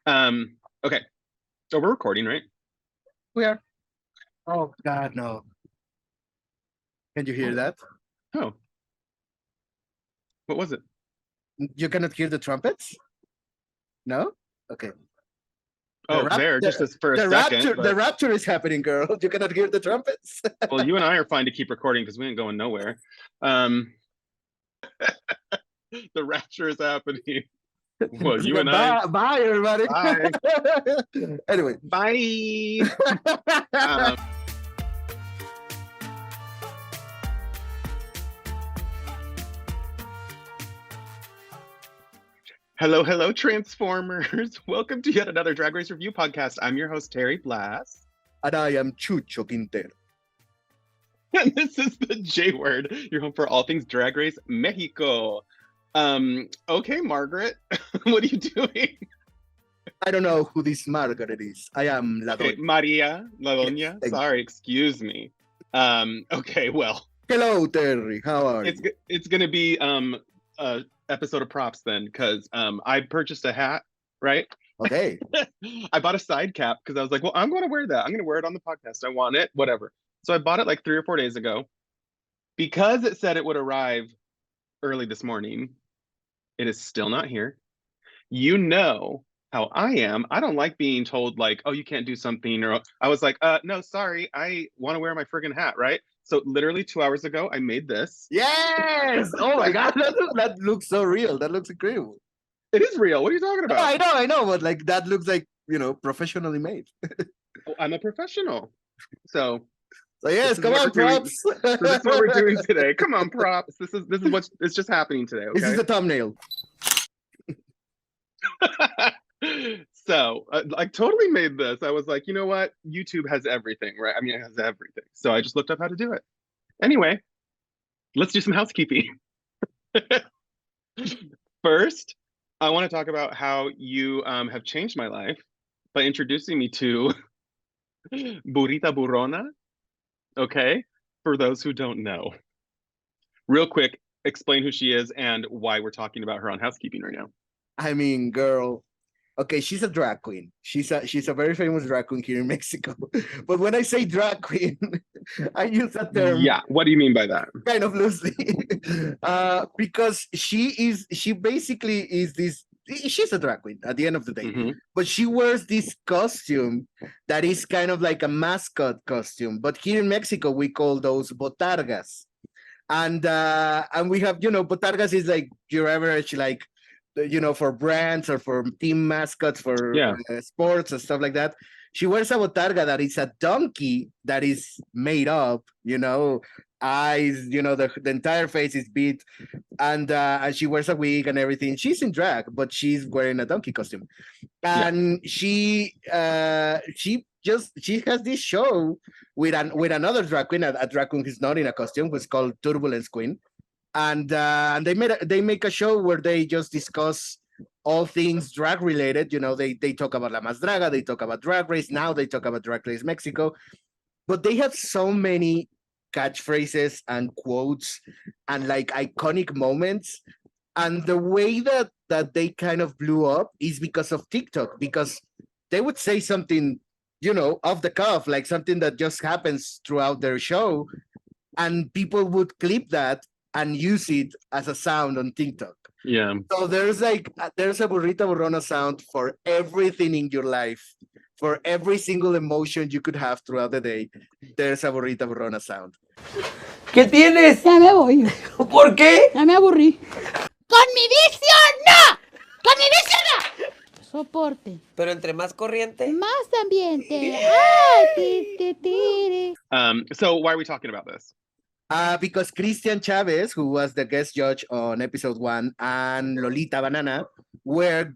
Okay. So we're recording, right? We are. Oh God, no. Can you hear that? Oh. What was it? You cannot hear the trumpets? No? Okay. Oh, just as for a second. The rapture is happening, girl. You cannot hear the trumpets. Well, you and I are fine to keep recording because we ain't going nowhere. The rapture is happening. Well, you and I. Bye, everybody. Bye. Anyway. Bye. Hello, hello, Transformers. Welcome to yet another Drag Race Review podcast. I'm your host, Terry Blas. And I am Chucho and Terry. And this is the J Word, your home for all things Drag Race Mexico. Okay, Margaret, what are you doing? I don't know who this Margaret is. I am La Doña. Maria, La Doña. Yes, sorry, excuse me. Okay, well. Hello, Terry. How are you? It's going to be a episode of props then, because I purchased a hat, right? Okay. I bought a side cap because I was like, well, I'm going to wear that. I'm going to wear it on the podcast. I want it, whatever. So I bought it like 3 or 4 days ago. Because it said it would arrive early this morning, it is still not here. You know how I am. I don't like being told like, oh, you can't do something. Or I was like, no, sorry. I want to wear my friggin' hat, right? So literally 2 hours ago, I made this. Yes! Oh my God, that looks so real. That looks incredible. It is real. What are you talking about? I know, but like that looks like, professionally made. Oh, I'm a professional. So yes, come on, props. So this is what we're doing today. Come on, props. This is what it's just happening today. Okay? This is the thumbnail. So I totally made this. I was like, you know what? YouTube has everything, right? I mean, it has everything. So I just looked up how to do it. Anyway, let's do some housekeeping. First, I want to talk about how you have changed my life by introducing me to Burrita Burrona. Okay, for those who don't know. Real quick, explain who she is and why we're talking about her on housekeeping right now. I mean, girl. Okay, she's a drag queen. She's a very famous drag queen here in Mexico. But when I say drag queen, I use that term. Yeah, what do you mean by that? Kind of loosely, because she basically is this. She's a drag queen at the end of the day, but she wears this costume that is kind of like a mascot costume. But here in Mexico, we call those botargas, and we have botargas is like your average like. For brands or for team mascots for sports and stuff like that. She wears a botarga that is a donkey that is made up, eyes, the entire face is beat, and she wears a wig and everything. She's in drag, but she's wearing a donkey costume, and she has this show with another drag queen, a drag queen who's not in a costume, who's called Turbulence Queen. And they make a show where they just discuss all things drag related. They talk about La Más Draga, they talk about Drag Race, now they talk about Drag Race Mexico. But they have so many catchphrases and quotes and like iconic moments. And the way that they kind of blew up is because of TikTok, because they would say something, off the cuff, like something that just happens throughout their show. And people would clip that and use it as a sound on TikTok. Yeah. So there's a Burrita Burrona sound for everything in your life. For every single emotion you could have throughout the day, there's a Burrita Burrona sound. ¿Qué tienes? Ya me voy. ¿Por qué? Ya me aburrí. ¡Con mi dicción no! ¡Con mi dicción no! Soporte. Pero entre más corriente. Más ambiente. ¡Ay! So why are we talking about this? Because Cristian Chávez, who was the guest judge on episode 1, and Lolita Banana were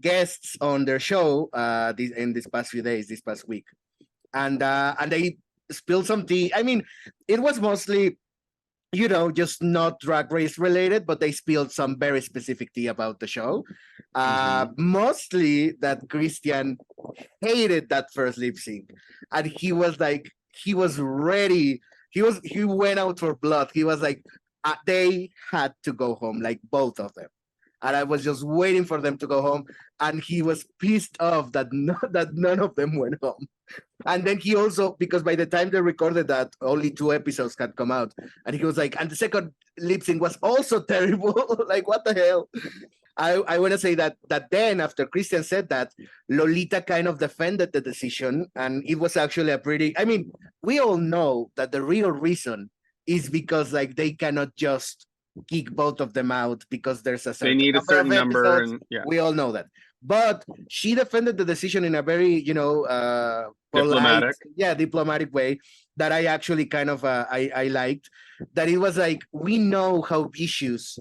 guests on their show this past few days, this past week. And they spilled some tea. I mean, it was mostly, just not Drag Race related, but they spilled some very specific tea about the show. Mostly that Cristian hated that first lip sync. And he was like, he was ready. He went out for blood. He was like, they had to go home, like both of them. and I was just waiting for them to go home. And he was pissed off that that none of them went home. And then he also, because by the time they recorded that, only 2 episodes had come out, and he was like, and the second lip sync was also terrible. Like, what the hell? I want to say that then after Christian said that, Lolita kind of defended the decision, and it was actually a pretty. I mean, we all know that the real reason is because like they cannot just kick both of them out because there's a certain They need a certain number, episodes. and yeah, We all know that. But she defended the decision in a very, polite, diplomatic way that I actually kind of I liked. That it was like, we know how vicious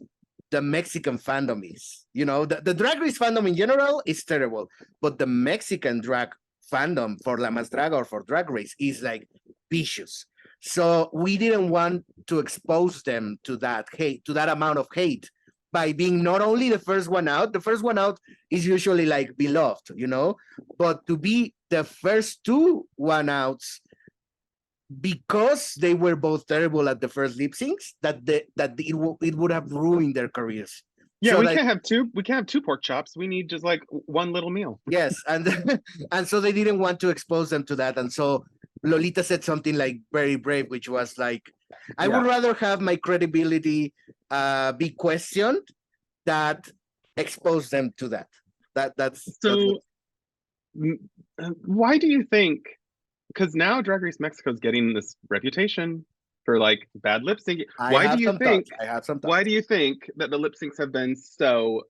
the Mexican fandom is. You know, the Drag Race fandom in general is terrible, but the Mexican drag fandom for La Más Draga or for Drag Race is like vicious. So we didn't want to expose them to that hate, to that amount of hate, by being not only the first one out. The first one out is usually like beloved, you know, but to be the first 2 one-outs because they were both terrible at the first lip syncs, it would have ruined their careers. yeah. So We like, can't have two pork chops. We need just like one little meal. yes, and and so they didn't want to expose them to that, and so Lolita said something like very brave, which was like, I would rather have my credibility be questioned that expose them to that. That's So why do you think? Because now Drag Race Mexico is getting this reputation for like bad lip sync. Why do you think? I have some thoughts. Why do you think that the lip syncs have been so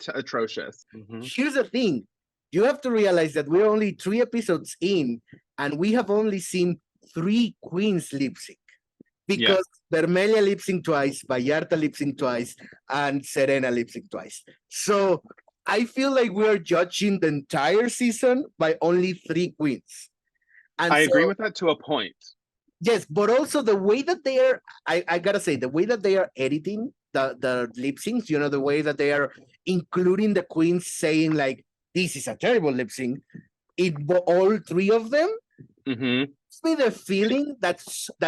atrocious? Here's the thing. You have to realize that we're only 3 episodes in, and we have only seen 3 queens lip sync. Because Vermelha lip sync twice, Vallarta lip sync twice, and Serena lip sync twice. So I feel like we're judging the entire season by only 3 queens. And I agree with that to a point. Yes, but also the way that they are, I gotta say, the way that they are editing the lip syncs, you know, the way that they are including the queens saying like, this is a terrible lip sync, all 3 of them, gives me the feeling that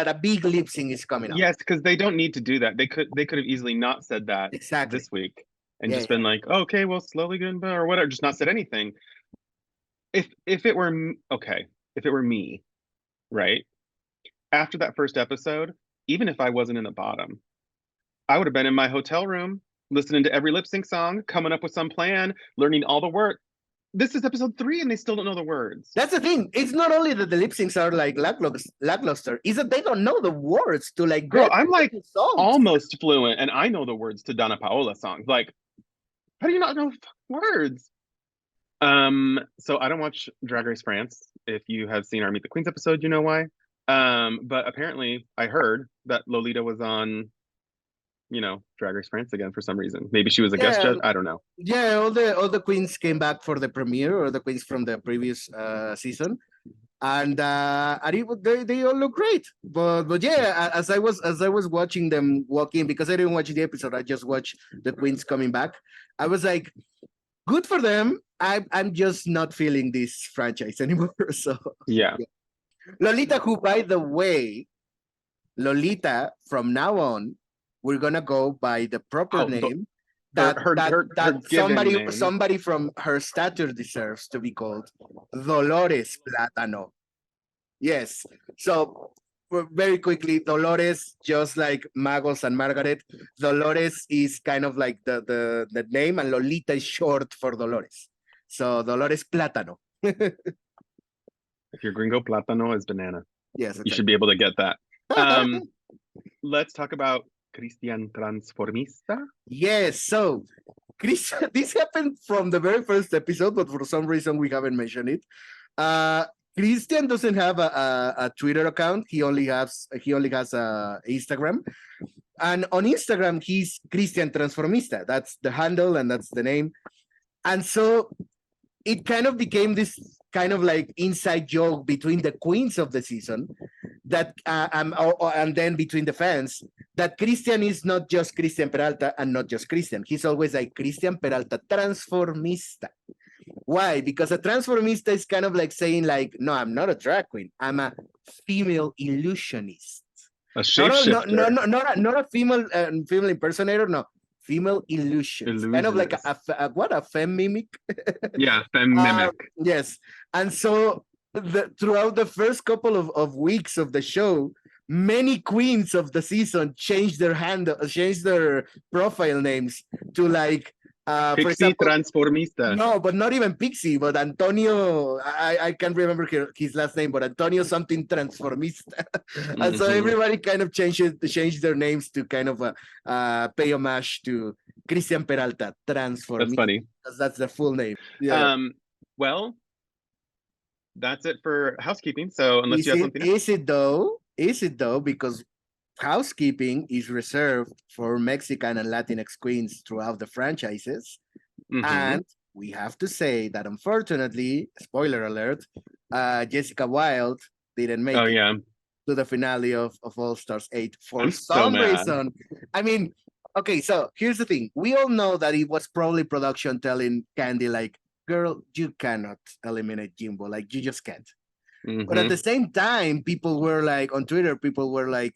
a big lip sync is coming up. Yes, because they don't need to do that. They could have easily not said that this week and just been like, oh, okay, well, slowly getting better or whatever, just not said anything. If it were if it were me, right, after that first episode, even if I wasn't in the bottom, I would have been in my hotel room listening to every lip sync song, coming up with some plan, learning all the work. This is episode 3 and they still don't know the words. That's the thing. It's not only that the lip syncs are like lackluster, is that they don't know the words to like. Girl, I'm like almost fluent and I know the words to Danna Paola songs. Like, how do you not know words? So I don't watch Drag Race France. If you have seen our Meet the Queens episode, you know why. But apparently I heard that Lolita was on, Drag Race France again for some reason. Maybe she was a guest judge. I don't know. Yeah, all the queens came back for the premiere, or the queens from the previous season, and they all look great. But yeah, as I was watching them walk in, because I didn't watch the episode, I just watched the queens coming back. I was like, good for them. I'm just not feeling this franchise anymore. So yeah. Lolita, who by the way, Lolita from now on, we're gonna go by the proper name that somebody from her stature deserves to be called, Dolores Plátano. Yes. So very quickly, Dolores, just like Magos and Margaret, Dolores is kind of like the name, and Lolita is short for Dolores. So Dolores Plátano. If your gringo plátano is banana, yes, you should be able to get that. Let's talk about Cristian Transformista. Yes, so Christian, this happened from the very first episode, but for some reason we haven't mentioned it. Christian doesn't have a Twitter account. He only has a Instagram, and on Instagram he's Cristian Transformista. That's the handle and that's the name. And so it kind of became this kind of like inside joke between the queens of the season, that and then between the fans, that Cristian is not just Cristian Peralta and not just Cristian. He's always like Cristian Peralta Transformista. Why? Because a transformista is kind of like saying like, no, I'm not a drag queen. I'm a female illusionist. A shapeshifter. Not a female impersonator. No, female illusions, kind of like a femme mimic. Yeah, femme mimic. Yes, and so throughout the first couple of weeks of the show, many queens of the season changed their profile names to like for Pixie example, Transformista. no, but not even Pixie, but Antonio. I can't remember his last name, but Antonio something Transformista. And so everybody kind of changed their names to kind of pay homage to Christian Peralta, Transformista. That's funny. Because that's the full name. Yeah. Well, that's it for housekeeping. So unless you have something else. Is it though? Is it though? Because housekeeping is reserved for Mexican and Latinx queens throughout the franchises. And we have to say that unfortunately, spoiler alert, Jessica Wilde didn't make it to the finale of All Stars 8 for some reason. I mean, okay, so here's the thing. We all know that it was probably production telling Candy like, girl, you cannot eliminate Jimbo. Like, you just can't. But at the same time, people were like, on Twitter, people were like,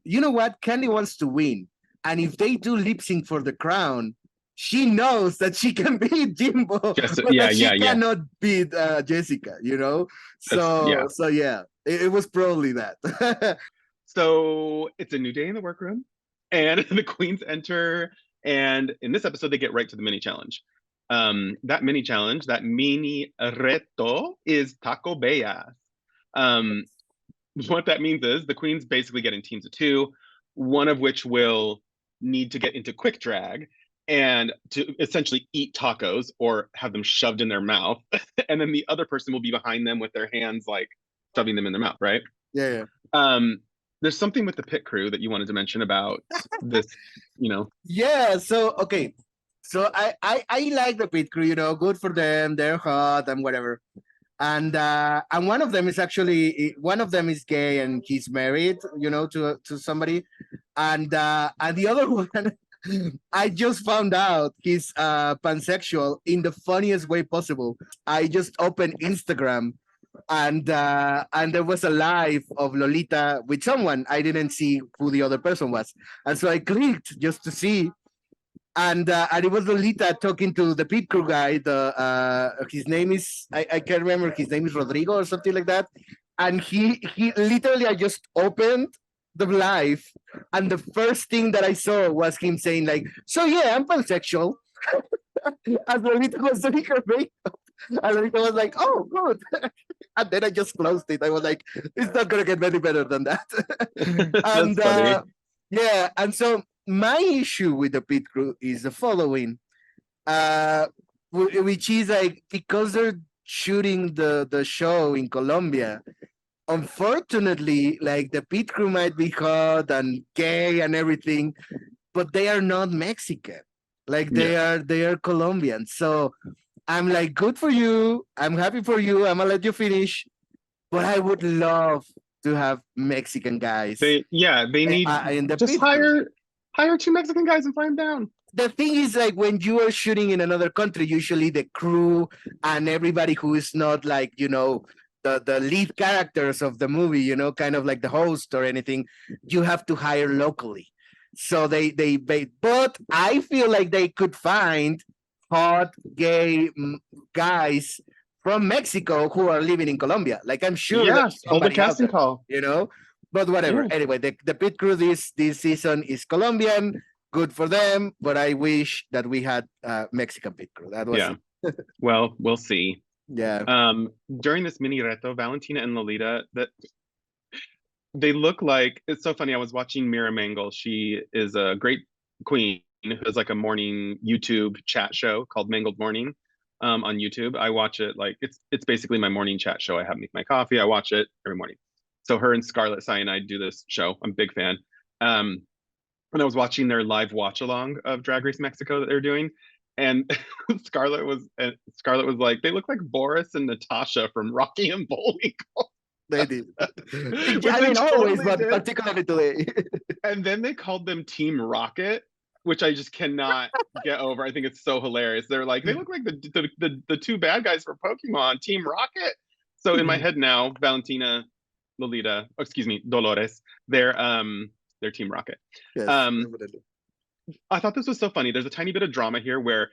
you know what? Candy wants to win. And if they do lip sync for the crown, she knows that she can beat Jimbo, but that she cannot beat Jessica, you know? So it was probably that. So it's a new day in the workroom, and the queens enter, and in this episode, they get right to the mini challenge. That mini challenge, that mini reto, is Taco Bellas. What that means is the queens basically get in teams of 2, one of which will need to get into quick drag and to essentially eat tacos or have them shoved in their mouth. And then the other person will be behind them with their hands like shoving them in their mouth, right? Yeah. There's something with the pit crew that you wanted to mention about this, you know? Yeah, so, okay. So I like the pit crew, you know, good for them. They're hot and whatever. And one of them is gay and he's married, you know, to somebody. And the other one, I just found out he's pansexual in the funniest way possible. I just opened Instagram and there was a live of Lolita with someone. I didn't see who the other person was. And so I clicked just to see. And it was Lolita talking to the pit crew guy. His name is, I can't remember, his name is Rodrigo or something like that. And he literally, I just opened the live, and the first thing that I saw was him saying like, so yeah, I'm pansexual. And Lolita was doing her makeup. And Lolita was like, oh, good. And then I just closed it. I was like, it's not going to get any better than that. And yeah, and so my issue with the pit crew is the following, which is like, because they're shooting the show in Colombia, unfortunately, like the pit crew might be hot and gay and everything, but they are not Mexican. Like they are Colombian. So I'm like, good for you. I'm happy for you. I'm gonna let you finish. But I would love to have Mexican guys. They need in the just hire 2 Mexican guys and fly them down. The thing is, like, when you are shooting in another country, usually the crew and everybody who is not like, you know, the lead characters of the movie, you know, kind of like the host or anything, you have to hire locally. So but I feel like they could find hot gay guys from Mexico who are living in Colombia. Like, I'm sure hold a casting call, you know, but whatever. Anyway, the pit crew this season is Colombian. Good for them, but I wish that we had Mexican pit crew. That was well, we'll see. Yeah. During this mini reto, Valentina and Lolita, that they look like, it's so funny. I was watching Mira Mangle. She is a great queen who has like a morning YouTube chat show called Mangled Morning on YouTube. I watch it, like it's basically my morning chat show. I have my coffee. I watch it every morning. So her and Scarlett Cyanide do this show. I'm a big fan. And I was watching their live watch along of Drag Race Mexico that they're doing. And Scarlett was like, they look like Boris and Natasha from Rocky and Bullwinkle. They did. I mean, always, but particularly today. And then they called them Team Rocket, which I just cannot get over. I think it's so hilarious. They're like, they look like the 2 bad guys for Pokemon, Team Rocket. So in my head now, Valentina, Lolita, Dolores, they're Team Rocket. Yes, I thought this was so funny. There's a tiny bit of drama here where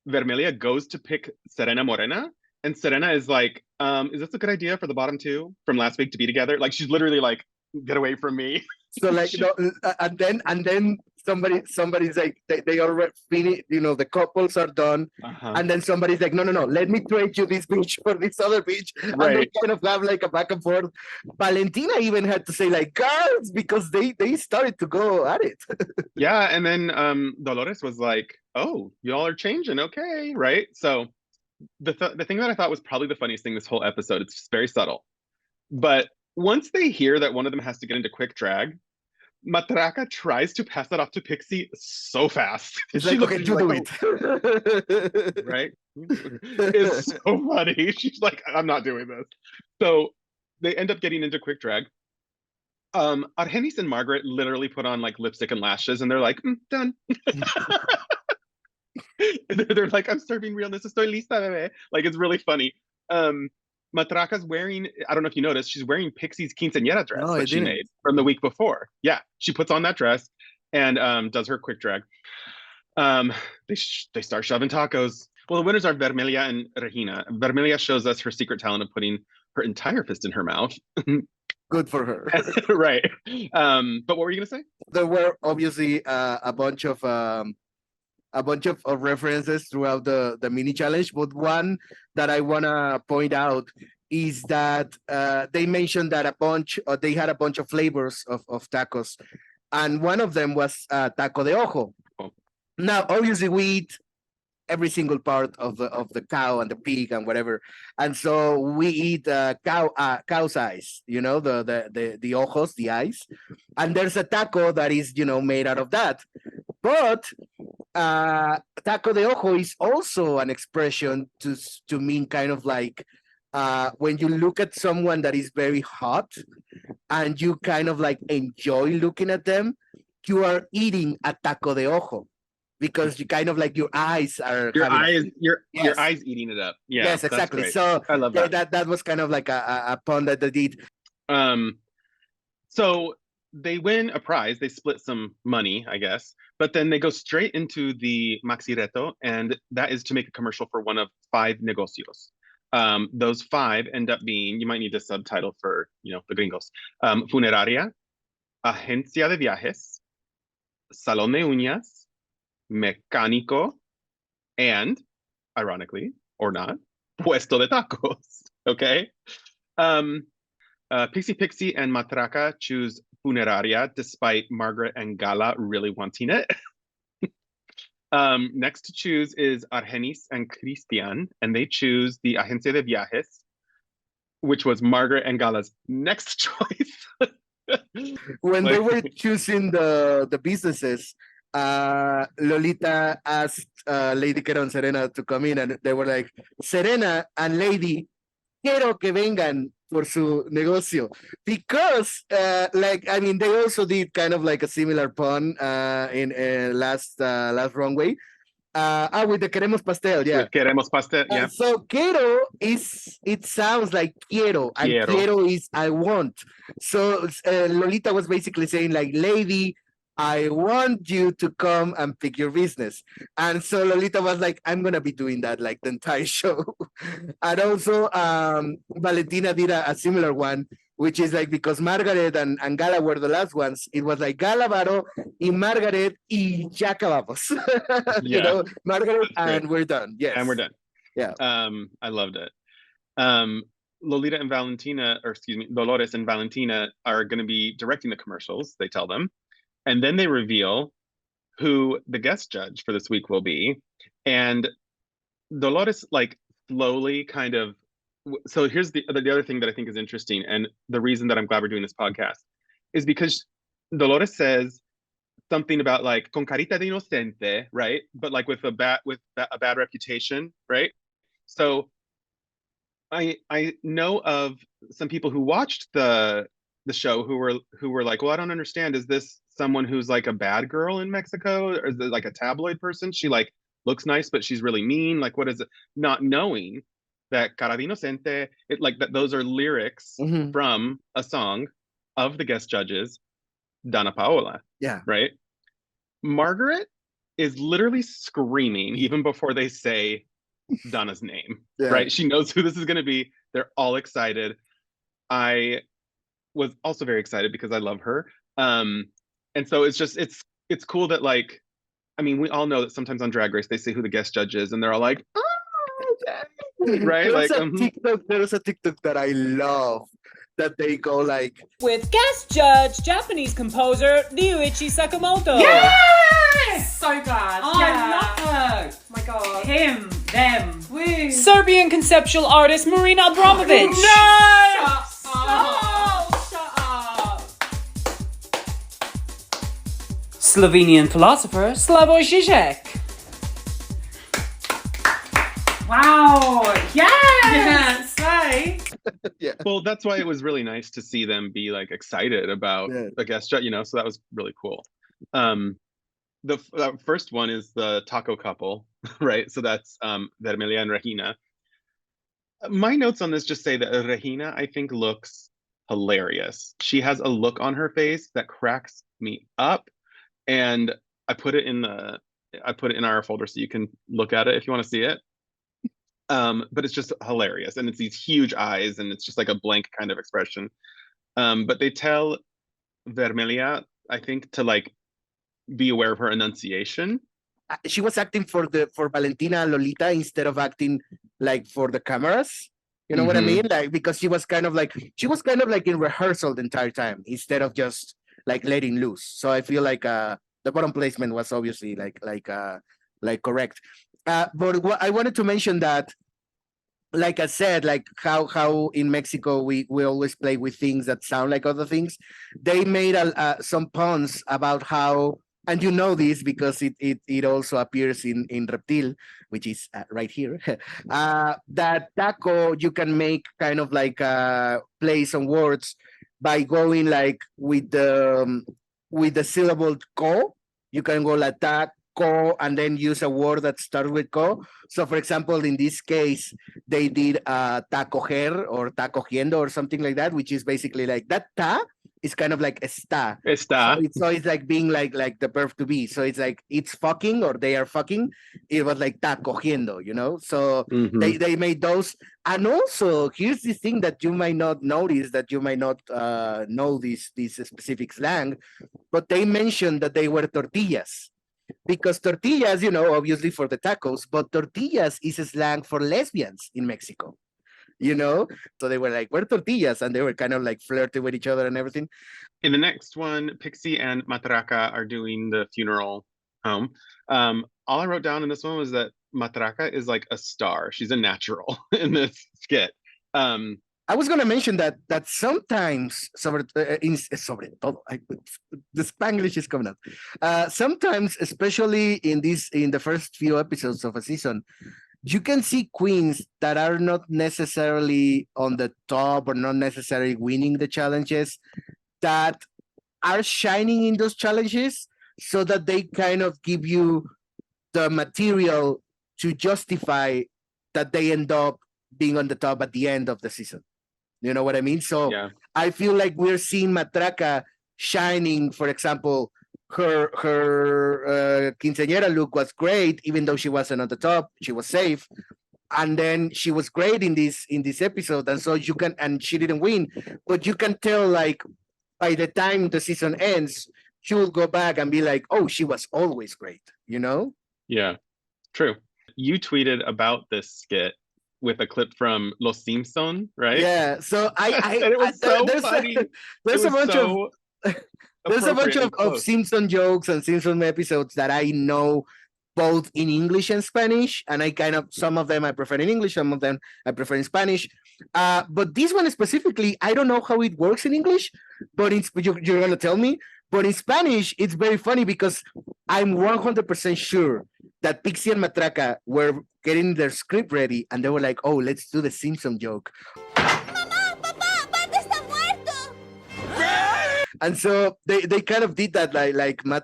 Vermelha goes to pick Serena Morena, and Serena is like, is this a good idea for the bottom two from last week to be together? Like, she's literally like, get away from me. So like, no, and then somebody's like, they already finished, the couples are done. And then somebody's like, no, let me trade you this beach for this other beach. And they kind of have like a back and forth. Valentina even had to say like, girls, because they started to go at it. Yeah, and then Dolores was like, oh, y'all are changing, okay, right? So the thing that I thought was probably the funniest thing this whole episode, it's very subtle, but once they hear that one of them has to get into quick drag, Matraka tries to pass that off to Pixie so fast. It's like, okay, you do it. Right? It's so funny. She's like, I'm not doing this. So they end up getting into quick drag. Argenis and Margaret literally put on like lipstick and lashes, and they're like, done. They're like, I'm serving realness. Estoy lista, bebé. Like, it's really funny. Matraka's wearing, I don't know if you noticed, she's wearing Pixie's quinceañera dress that she made from the week before. Yeah, she puts on that dress and does her quick drag. They start shoving tacos. Well, the winners are Vermelha and Regina. Vermelha shows us her secret talent of putting her entire fist in her mouth. Good for her. Right. But what were you gonna say? There were obviously a bunch of references throughout the mini challenge, but one that I wanna point out is that they mentioned that they had a bunch of flavors of tacos, and one of them was taco de ojo. Oh. Now, obviously, we eat every single part of the cow and the pig and whatever, and so we eat cow's eyes, the ojos, the eyes, and there's a taco that is made out of that, but taco de ojo is also an expression to mean kind of like when you look at someone that is very hot and you kind of like enjoy looking at them, you are eating a taco de ojo because you kind of like your eyes are your eyes eating it up. Yeah, yes, exactly. So I love that. That was kind of like a pun that they did. So they win a prize, they split some money, I guess, but then they go straight into the Maxi reto, and that is to make a commercial for one of 5 negocios. Those 5 end up being, you might need a subtitle for, the gringos, funeraria, agencia de viajes, salón de uñas, mecánico, and, ironically, or not, puesto de tacos, okay? Pixie and Matraka choose funeraria, despite Margaret and Gala really wanting it. Next to choose is Argenis and Cristian, and they choose the Agencia de Viajes, which was Margaret and Gala's next choice. When they were choosing the businesses, Lolita asked Lady Kero and Serena to come in, and they were like, Serena and Lady, quiero que vengan por su negocio, because they also did kind of like a similar pun in last runway with the queremos pastel. Yeah, with queremos pastel. Yeah. So Kero it sounds like quiero, and quiero is I want. So Lolita was basically saying like, lady, I want you to come and pick your business. And so Lolita was like, I'm going to be doing that like the entire show. And also Valentina did a similar one, which is like, because Margaret and Gala were the last ones, it was like Gala, Varo, y Margaret, y ya acabamos. Yeah. Margaret, and we're done. Yes. And we're done. Yeah. I loved it. Lolita and Valentina, or excuse me, Dolores and Valentina are going to be directing the commercials, they tell them. And then they reveal who the guest judge for this week will be. And Dolores, like, slowly kind of... So here's the other thing that I think is interesting, and the reason that I'm glad we're doing this podcast, is because Dolores says something about, like, con carita de inocente, right? But, like, with a bad reputation, right? So I know of some people who watched the show who were like, well, I don't understand, is this someone who's like a bad girl in Mexico, or is it like a tabloid person? She like looks nice, but she's really mean. Like, what is it? Not knowing that cara de inocente, that those are lyrics from a song of the guest judges, Danna Paola. Yeah. Right? Margaret is literally screaming even before they say Danna's name, Yeah. right? She knows who this is going to be. They're all excited. I was also very excited because I love her. And so it's cool that, like, I mean, we all know that sometimes on Drag Race they say who the guest judge is, and they're all like, oh, okay. Right? There's a TikTok that I love that they go like, with guest judge Japanese composer Ryuichi Sakamoto. Yes! So glad. Oh, Yeah. I love her. Oh my god. Him, them. Woo. Serbian conceptual artist Marina Abramovic. No! Shut up. Shut up. Slovenian philosopher Slavoj Žižek. Wow. Yes. Yes. Slay. yeah. Well, that's why it was really nice to see them be like excited about the guest judge, so that was really cool. The first one is the taco couple, right? So that's Vermelha and Regina. My notes on this just say that Regina, I think, looks hilarious. She has a look on her face that cracks me up, and I put it in our folder so you can look at it if you want to see it. But it's just hilarious, and it's these huge eyes, and it's just like a blank kind of expression. But they tell Vermelha, I think, to like be aware of her enunciation. She was acting for Valentina Lolita instead of acting like for the cameras. You know what I mean? Like, because she was kind of like in rehearsal the entire time instead of just like letting loose. So I feel like the bottom placement was obviously like correct. But what I wanted to mention that, like I said, like how in Mexico we always play with things that sound like other things. They made some puns about how, and you know this because it also appears in Rapture, which is right here. That taco you can make kind of like plays on words by going like with the syllable ko. You can go like taco and then use a word that starts with ko. So for example, in this case, they did tacoger or tacogiendo or something like that, which is basically like that ta is kind of like está. So it's like being like the verb to be. So it's like it's fucking or they are fucking. It was like tacogiendo, So they made those. And also here's this thing that you might not notice, that you might not know this specific slang, but they mentioned that they were tortillas. Because tortillas, obviously for the tacos, but tortillas is a slang for lesbians in Mexico. So they were like, we're tortillas, and they were kind of like flirting with each other and everything. In the next one, Pixie and Matraka are doing the funeral home. All I wrote down in this one was that Matraka is like a star. She's a natural in this skit. I was going to mention that sometimes, sobre todo, the Spanglish is coming out. Sometimes, especially in the first few episodes of a season, you can see queens that are not necessarily on the top or not necessarily winning the challenges, that are shining in those challenges so that they kind of give you the material to justify that they end up being on the top at the end of the season. You know what I mean? So yeah. I feel like we're seeing Matraka shining. For example, her quinceañera look was great, even though she wasn't on the top. She was safe, and then she was great in this episode. And so you can, and she didn't win, but you can tell like by the time the season ends, she will go back and be like, "Oh, she was always great," Yeah, true. You tweeted about this skit with a clip from Los Simpson, right? Yeah. So and it was so funny. There's a bunch of Simpson jokes and Simpson episodes that I know both in English and Spanish, and some of them I prefer in English, some of them I prefer in Spanish. But this one specifically, I don't know how it works in English, but you're gonna tell me. But in Spanish, it's very funny because I'm 100% sure that Pixie and Matraka were getting their script ready, and they were like, "Oh, let's do the Simpson joke." And so they kind of did that, like mi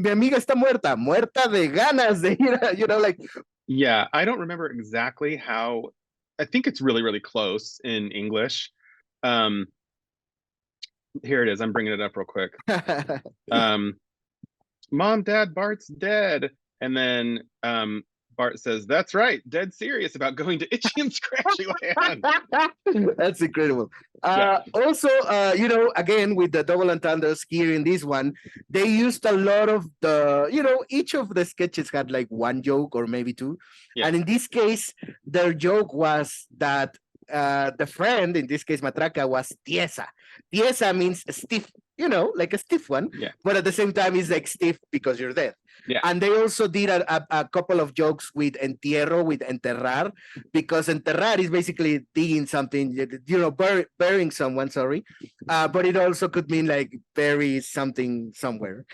amiga está muerta de ganas de ir, like. Yeah, I don't remember exactly how. I think it's really, really close in English. Here it is. I'm bringing it up real quick. Mom, Dad, Bart's dead. And then Bart says, that's right, dead serious about going to Itchy and Scratchy Land. That's incredible. Yeah. Also, again, with the double entendres here in this one, they used a lot of each of the sketches had like one joke or maybe two. Yeah. And in this case, their joke was that the friend, in this case, Matraka, was tiesa. Tiesa means stiff, like a stiff one. Yeah. But at the same time, it's like stiff because you're dead. Yeah. And they also did a couple of jokes with entierro, with enterrar, because enterrar is basically digging something, burying someone, sorry. But it also could mean like bury something somewhere.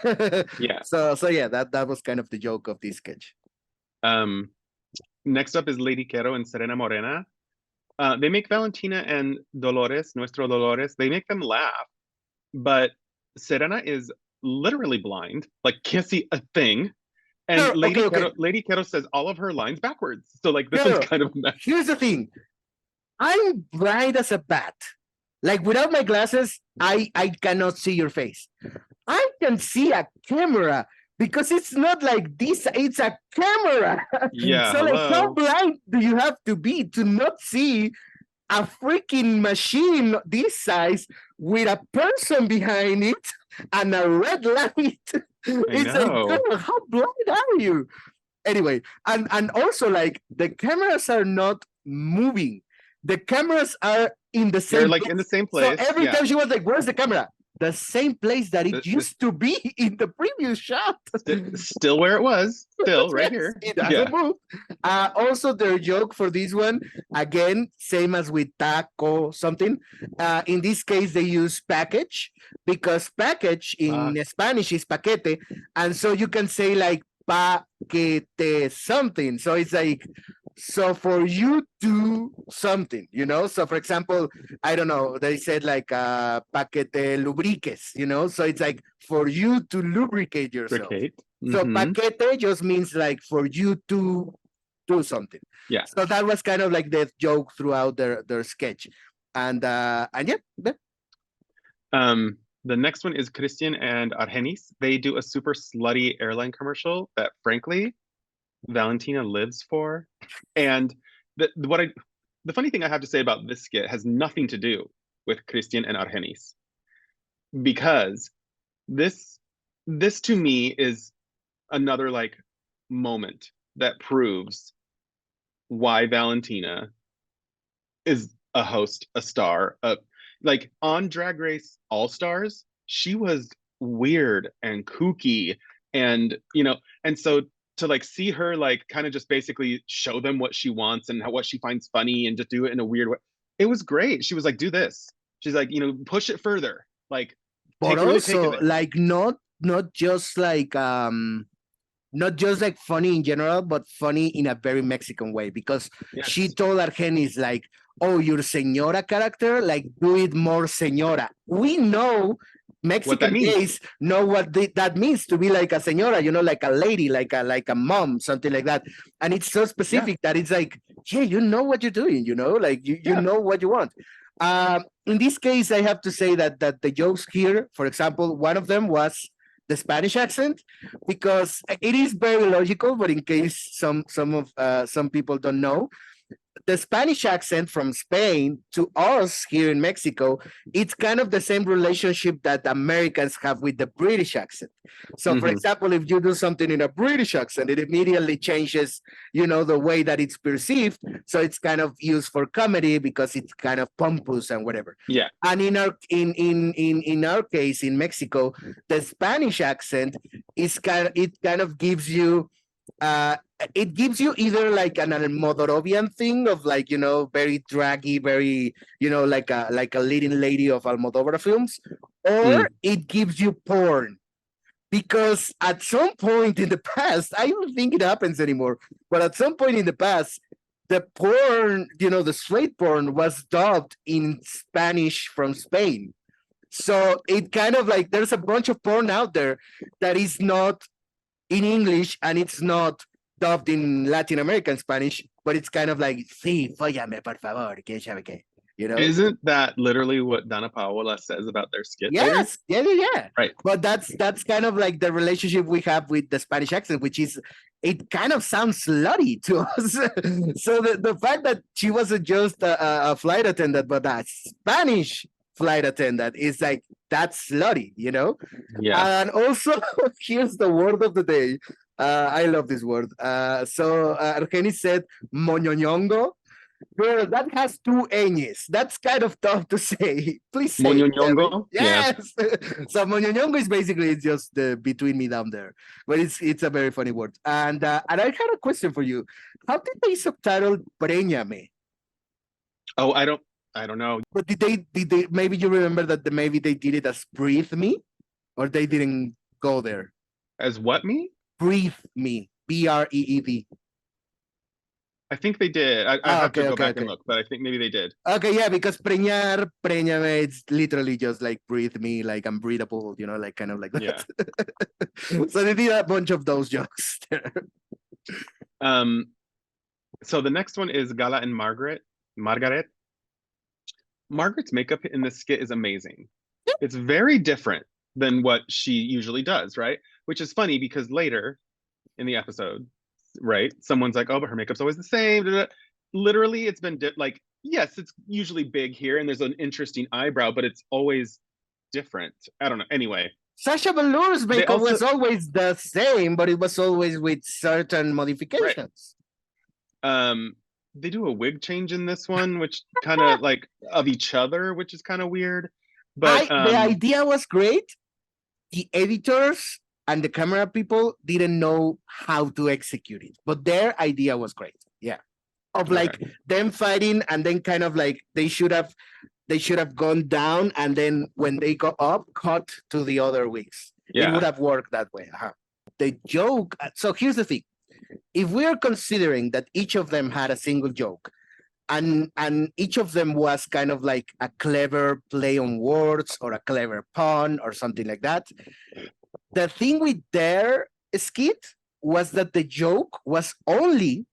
Yeah. So yeah, that was kind of the joke of this sketch. Next up is Lady Kero and Serena Morena. They make Valentina and Dolores, Nuestro Dolores, they make them laugh. But Serena is literally blind, like can't see a thing. And No, Lady okay. Lady Kero says all of her lines backwards. So like this No. is kind of a mess. Here's the thing. I'm blind as a bat. Like without my glasses, I cannot see your face. I can see a camera because it's not like this, it's a camera. Yeah. So like how hello. blind do you have to be to not see a freaking machine this size with a person behind it and a red light? It's like, know. girl, how blind are you? Anyway, and also like the cameras are not moving. The cameras are in the same They're like place. in the same So place. every yeah. time she was like, where's the camera? The same place that it This- used to be in the previous shot. Still where it was. Still right Yes, here. It doesn't Yeah. move. Also, their joke for this one, again, same as with taco something. In this case, they use package because package in Spanish is paquete. And so you can say like paquete something. So it's like, so for you to something, So for example, I don't know, they said like paquete lubriques, So it's like for you to lubricate yourself. Ricate. So Mhm. paquete just means like for you to do something. Yeah. So that was kind of like the joke throughout their sketch. And yeah. The next one is Cristian and Argenis. They do a super slutty airline commercial that frankly Valentina lives for. And the funny thing I have to say about this skit has nothing to do with Cristian and Argenis. Because this to me is another like moment that proves why Valentina is a host, a star, like on Drag Race All Stars, she was weird and kooky and and so to like see her like kind of just basically show them what she wants and what she finds funny and just do it in a weird way. It was great. She was like, do this. She's like, push it further. Like, But really take also of it. like not just like not just like funny in general, but funny in a very Mexican way, because Yes. she told Argenis like, oh, your señora character, like do it more señora. We know Mexican means. gays know what that means to be like a señora, like a lady, like a mom, something like that. And it's so specific that it's like, yeah, you know what you're doing, like you know what you want. In this case, I have to say that the jokes here, for example, one of them was the Spanish accent, because it is very logical, but in case some people don't know, the Spanish accent from Spain to us here in Mexico, it's kind of the same relationship that Americans have with the British accent. So, for example, if you do something in a British accent, it immediately changes, the way that it's perceived. So it's kind of used for comedy because it's kind of pompous and whatever. Yeah. And in our case in Mexico, the Spanish accent is kind of gives you it gives you either like an Almodorovian thing of like, very draggy, very, like a leading lady of Almodovar films, or it gives you porn. Because at some point in the past, I don't think it happens anymore, but at some point in the past, the porn, the straight porn was dubbed in Spanish from Spain. So it kind of like, there's a bunch of porn out there that is not in English and it's not dubbed in Latin American Spanish, but it's kind of like, sí, fóllame, por favor, que sabe qué. you know. Isn't that literally what Danna Paola says about their skit later? Yes, yeah. Right. But that's kind of like the relationship we have with the Spanish accent, which is it kind of sounds slutty to us. So the fact that she wasn't just a flight attendant, but a Spanish flight attendant is like that's slutty, you know? Yeah. And also, here's the word of the day. I love this word. So Argenis said moñoñongo. Girl, that has two N's. That's kind of tough to say. Please say it, Moñoñongo? Yes. So moñoñongo is basically it's just between me down there, but it's a very funny word. And I had a question for you. How did they subtitle Préñame? Oh, I don't know. But did they maybe you remember that maybe they did it as Breathe Me, or they didn't go there? As what me? Breathe Me, BREED. I think they did. I have to go back and okay. look, but I think maybe they did. Okay, yeah, because preñar, préñame, it's literally just like breathe me, like I'm breathable, you know, like kind of like that. Yeah. So they did a bunch of those jokes there. So the next one is Gala and Margaret. Margaret's makeup in this skit is amazing. It's very different than what she usually does, right? Which is funny because later in the episode, right, someone's like, oh, but her makeup's always the same. Literally, it's been like, yes, it's usually big here and there's an interesting eyebrow, but it's always different. I don't know. Anyway. Sasha Velour's makeup was always the same, but it was always with certain modifications. Right. They do a wig change in this one, which kind of like of each other, which is kind of weird. But the idea was great. The editors and the camera people didn't know how to execute it, but their idea was great. Yeah, of like them fighting, and then kind of like they should have gone down, and then when they go up, cut to the other wigs. Yeah. It would have worked that way. The joke. So here's the thing: if we are considering that each of them had a single joke, and each of them was kind of like a clever play on words or a clever pun or something like that. The thing with their skit was that the joke was only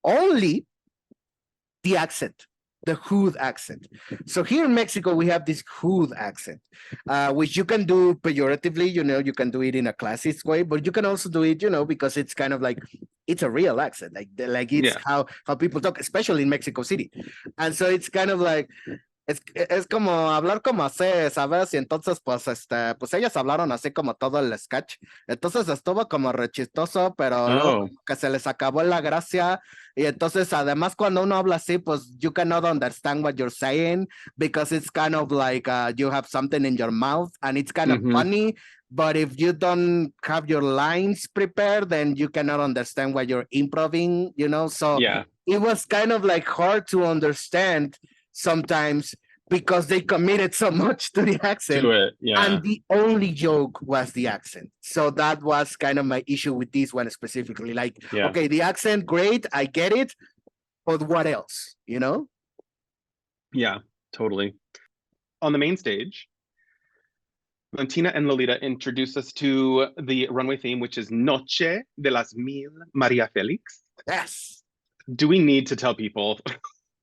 the accent, the hood accent. So here in Mexico, we have this hood accent, which you can do pejoratively, you know, you can do it in a classist way, but you can also do it, you know, because it's kind of like, it's a real accent, like it's how people talk, especially in Mexico City. And so it's kind of like, es como hablar como así, ¿sabes? Y entonces, pues, pues ellos hablaron así como todo el sketch. Entonces estuvo como re chistoso, pero luego que se les acabó la gracia. Y entonces, además, cuando uno habla así, pues, you cannot understand what you're saying because it's kind of like you have something in your mouth and it's kind of funny. But if you don't have your lines prepared, then you cannot understand what you're improving, you know? So it was kind of like hard to understand sometimes because they committed so much to the accent and the only joke was the accent. So that was kind of my issue with this one specifically, like okay, the accent, great, I get it, but what else, you know? Yeah, totally. On the main stage, Valentina and Lolita introduce us to the runway theme, which is Noche de las Mil María Félix. Yes. Do we need to tell people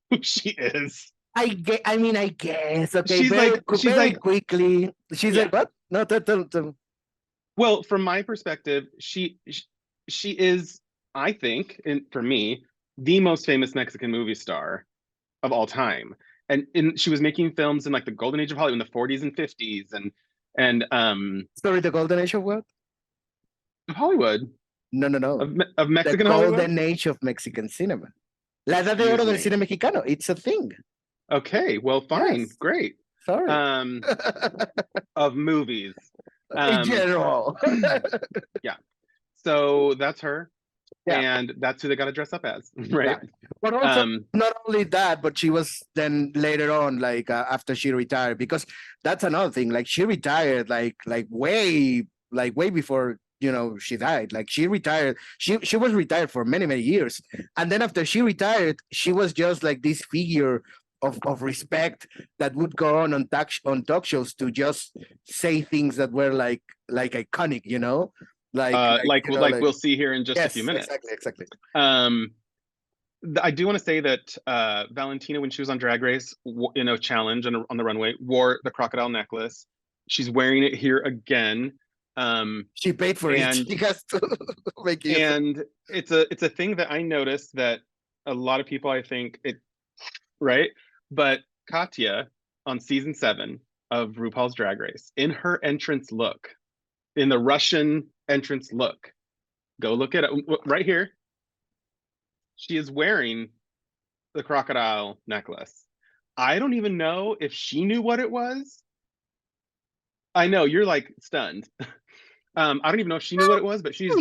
who she is? I guess. Okay, she's very quickly. She's like, what? No, tell. Well, from my perspective, she is, I think, for me, the most famous Mexican movie star of all time. And she was making films in like the golden age of Hollywood in the 40s and 50s, and sorry, the golden age of what? Of Hollywood. No. Of Mexican the Hollywood. Golden age of Mexican cinema. La edad de oro del cine mexicano. It's a thing. Okay, well, fine, great. Sorry. Of movies. In general. Yeah. So that's her. Yeah. And that's who they got to dress up as, right? Yeah. But also, not only that, but she was then later on, like after she retired, because that's another thing. Like she retired, like way before, you know, she died. Like she retired. She was retired for many, many years. And then after she retired, she was just like this figure of respect that would go on talk shows to just say things that were like iconic, you know, like we'll see here in just a few minutes. Exactly. I do want to say that Valentina, when she was on Drag Race, challenge on the runway, wore the crocodile necklace. She's wearing it here again. She paid for it. She has to make it. And it's a thing that I noticed that a lot of people, I think, right? But Katya on season 7 of RuPaul's Drag Race, in her entrance look, in the Russian entrance look, go look at it right here. She is wearing the crocodile necklace. I don't even know if she knew what it was. I know you're like stunned. I don't even know if she knew what it was, but she's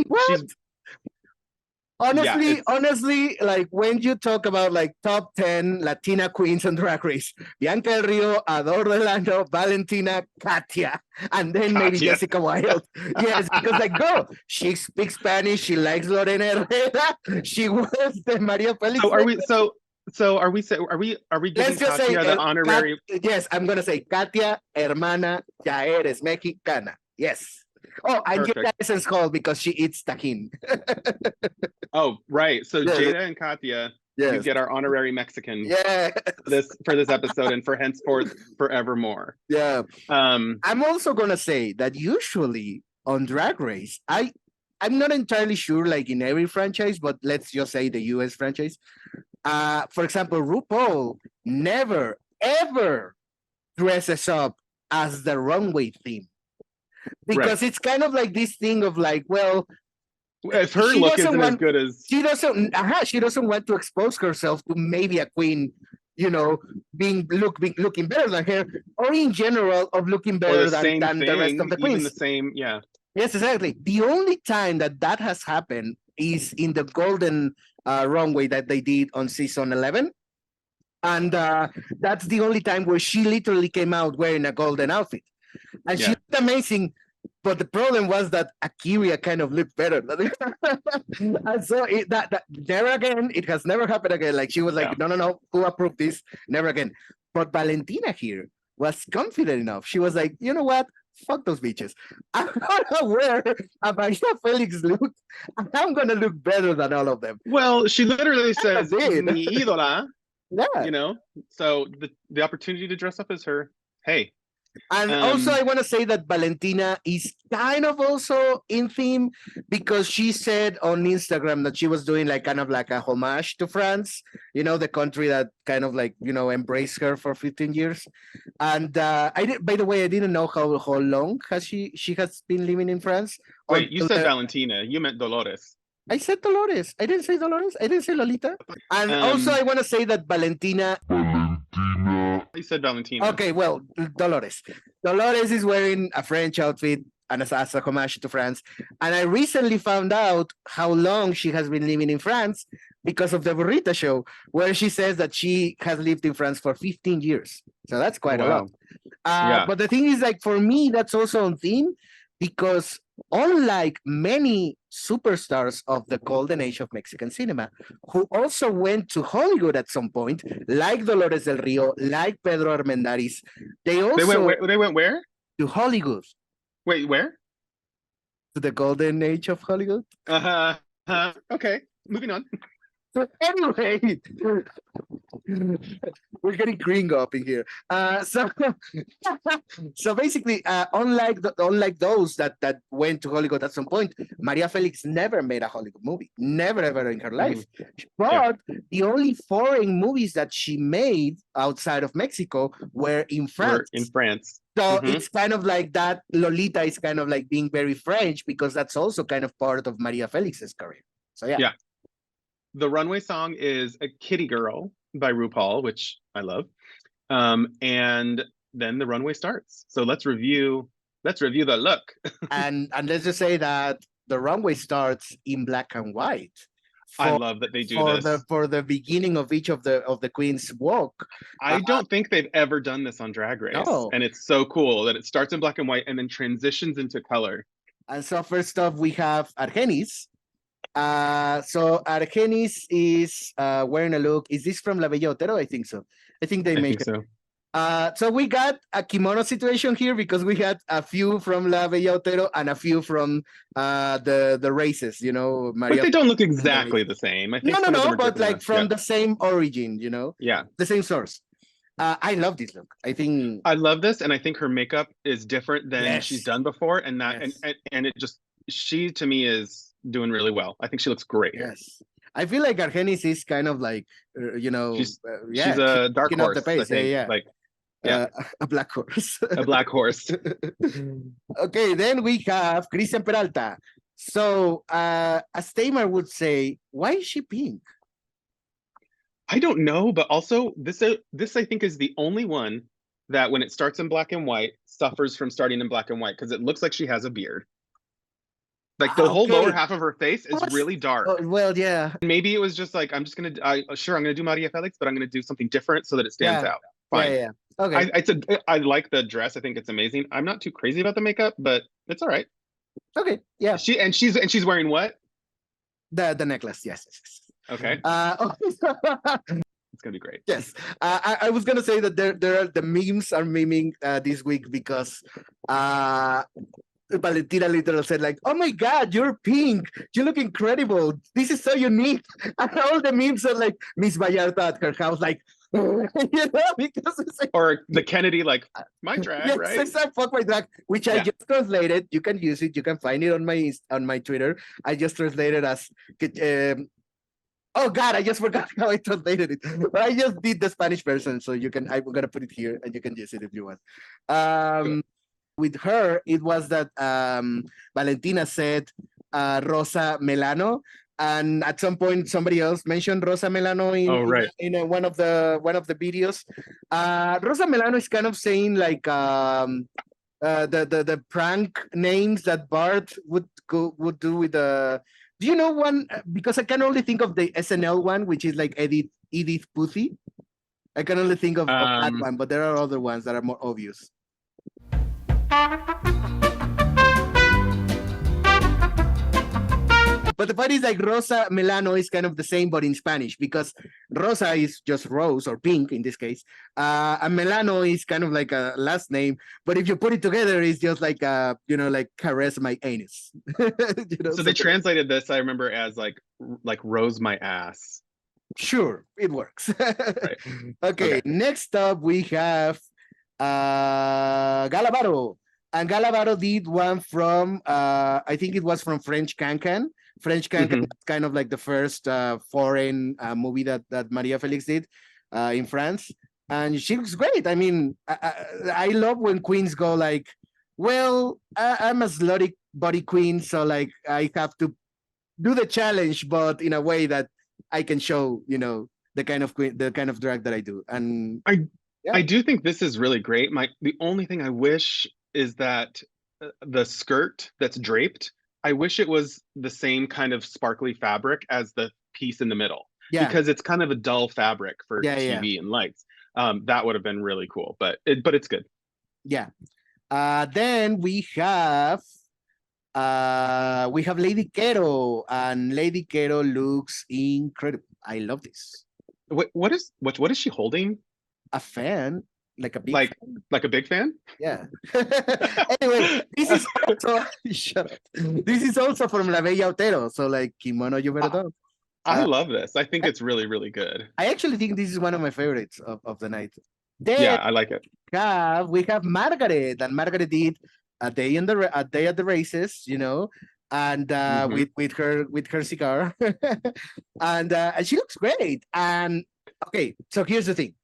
honestly, like when you talk about like top 10 Latina queens on Drag Race, Bianca Del Rio, Ador Delano, Valentina, Katya, and then maybe Jessica Wilde. Yes, because like girl, she speaks Spanish, she likes Lorena Herrera, she was the Maria Félix. Are we giving Let's just Katya say the honorary? Yes, I'm gonna say Katya, hermana, ya eres mexicana. Yes. Oh, and Jada isn't called because she eats tajín. Oh, right. So yes. Jada and Katya, you get our honorary Mexican for this episode and for henceforth forevermore. Yeah. I'm also gonna say that usually on Drag Race, I'm not entirely sure, like in every franchise, but let's just say the US franchise. For example, RuPaul never ever dresses up as the runway theme. Because it's kind of like this thing of like, well, if her look isn't as good as she doesn't want to expose herself to maybe a queen, looking better than her, or in general of looking better than the rest of the queens. Even the same, yeah. Yes, exactly. The only time that has happened is in the golden runway that they did on season 11. And that's the only time where she literally came out wearing a golden outfit. And she looked amazing, but the problem was that Akira kind of looked better. And so that never again, it has never happened again. Like she was like, no, who approved this? Never again. But Valentina here was confident enough. She was like, you know what? Fuck those bitches. I'm gonna wear a Maria Félix look, and I'm gonna look better than all of them. Well, she literally says, "Mi ídola." Yeah. So the opportunity to dress up as her. Hey. And also, I want to say that Valentina is kind of also in theme because she said on Instagram that she was doing like kind of like a homage to France, the country that kind of like, embraced her for 15 years. And by the way, I didn't know how long she has been living in France. Wait, you said Valentina. You meant Dolores. I said Dolores. I didn't say Dolores. I didn't say Lolita. And also, I want to say that Valentina. You said Valentina. Okay, well, Dolores. Dolores is wearing a French outfit and as a homage to France. And I recently found out how long she has been living in France because of the Burrita show, where she says that she has lived in France for 15 years. So that's quite a lot. But the thing is, like, for me, that's also on theme because unlike many superstars of the golden age of Mexican cinema, who also went to Hollywood at some point, like Dolores Del Rio, like Pedro Armendáriz, they went where? To Hollywood. Wait, where? To the golden age of Hollywood. Okay, moving on. So anyway, we're getting green up in here. So basically, unlike those that went to Hollywood at some point, Maria Félix never made a Hollywood movie, never ever in her life. But the only foreign movies that she made outside of Mexico were in France. So it's kind of like that. Lolita is kind of like being very French because that's also kind of part of Maria Félix's career. So yeah. The runway song is a Kitty Girl by RuPaul, which I love. And then the runway starts. So let's review the look. and let's just say that the runway starts in black and white. I love that they do this. For the beginning of each of the queens' walk. I don't think they've ever done this on Drag Race. No. And it's so cool that it starts in black and white and then transitions into color. And so first off, we have Argenis. So Argenis is wearing a look. Is this from La Bella Otero? I think so. I think they make it. So. So we got a kimono situation here because we had a few from La Bella Otero and a few from the races, you know. But Maria they don't look exactly the same. I think some of them are but different like enough. from the same origin, you know, Yeah. the same source. I love this look. I think I love this, and I think her makeup is different than Yes. she's done before, and that Yes. and it just she to me is doing really well. I think she looks great. yes. I feel like Argenis is kind of like you know, She's a dark picking up horse. the pace. I think. Yeah. Like A black horse. a black horse. Okay, then we have Christian Peralta. So as Tamer would say, why is she pink? I don't know, but also this I think is the only one that when it starts in black and white suffers from starting in black and white because it looks like she has a beard. Like the whole lower half of her face is really dark. Well, yeah. Maybe it was just like I'm gonna do Maria Felix, but I'm gonna do something different so that it stands out. Fine. Yeah. Okay. I like the dress. I think it's amazing. I'm not too crazy about the makeup, but it's all right. Okay. Yeah. She's wearing what? The necklace. Yes. Okay. It's gonna be great. Yes. I was gonna say that there are the memes are memeing this week because Valentina literally said like, "Oh my God, you're pink. You look incredible. This is so unique." And all the memes are like Miss Vallarta at her house, like, you know, because it's like, Or the Kennedy, like my drag, yes, right? exactly, fuck my drag, which I Yeah. just translated. You can use it. You can find it on my Twitter. I just translated as. Oh God, I just forgot how I translated it. But I just did the Spanish version, so you can. I'm gonna put it here, and you can use it if you want. With her, it was that Valentina said Rosa Melano, and at some point somebody else mentioned Rosa Melano in one of the videos. Rosa Melano is kind of saying like the prank names that Bart would do with the. Do you know one? Because I can only think of the SNL one, which is like Edith Puthie. I can only think of that one, but there are other ones that are more obvious. But the point is like Rosa Melano is kind of the same, but in Spanish, because Rosa is just rose or pink in this case. And Melano is kind of like a last name, but if you put it together, it's just like, like caress my anus. So they translated this, I remember, as like rose my ass. Sure, it works. Right. Okay, next up we have Galavaro. And Galavaro did one from, I think it was from French Cancan. French Cancan is kind of like the first foreign movie that Maria Felix did in France. And she looks great. I mean, I love when queens go like, well, I'm a slutty body queen, so like I have to do the challenge, but in a way that I can show, the kind of drag that I do. And I do think this is really great. The only thing I wish is that the skirt that's draped, I wish it was the same kind of sparkly fabric as the piece in the middle. Yeah. Because it's kind of a dull fabric for TV and lights. That would have been really cool, but it's good. Yeah. Then we have Lady Kero, and Lady Kero looks incredible. I love this. What is she holding? A fan. Like a big fan? Like a big fan? Yeah. Anyway, this is also this is also from La Bella Otero. So like kimono you better know. I love this. I think it's really, really good. I actually think this is one of my favorites of the night. Then yeah, I like it. We have Margaret, and Margaret did a day at the races, and with her cigar, and she looks great. And okay, so here's the thing.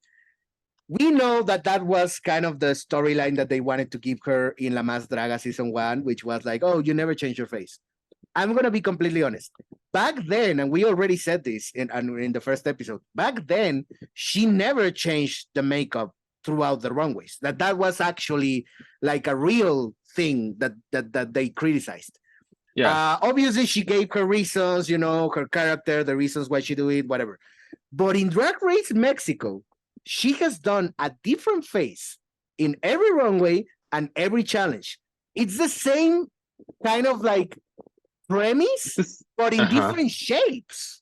We know that was kind of the storyline that they wanted to give her in La Más Draga season 1, which was like, oh, you never change your face. I'm going to be completely honest. Back then, and we already said this in the first episode, back then, she never changed the makeup throughout the runways. That was actually like a real thing that they criticized. Yeah. Obviously, she gave her reasons, her character, the reasons why she do it, whatever. But in Drag Race Mexico, she has done a different face in every runway and every challenge. It's the same kind of like premise, but in different shapes.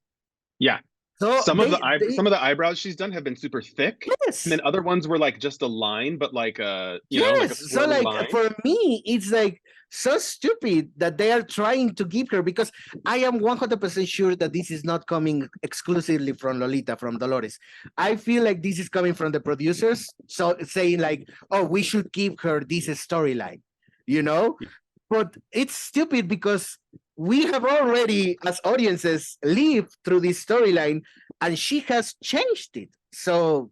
Yeah. So some of the eyebrows she's done have been super thick, yes. and then other ones were like just a line, but like a like a So swirly like line. for me, it's like so stupid that they are trying to give her, because I am 100% sure that this is not coming exclusively from Lolita, from Dolores. I feel like this is coming from the producers, so saying like, oh, we should give her this storyline, But it's stupid because we have already, as audiences, lived through this storyline, and she has changed it. So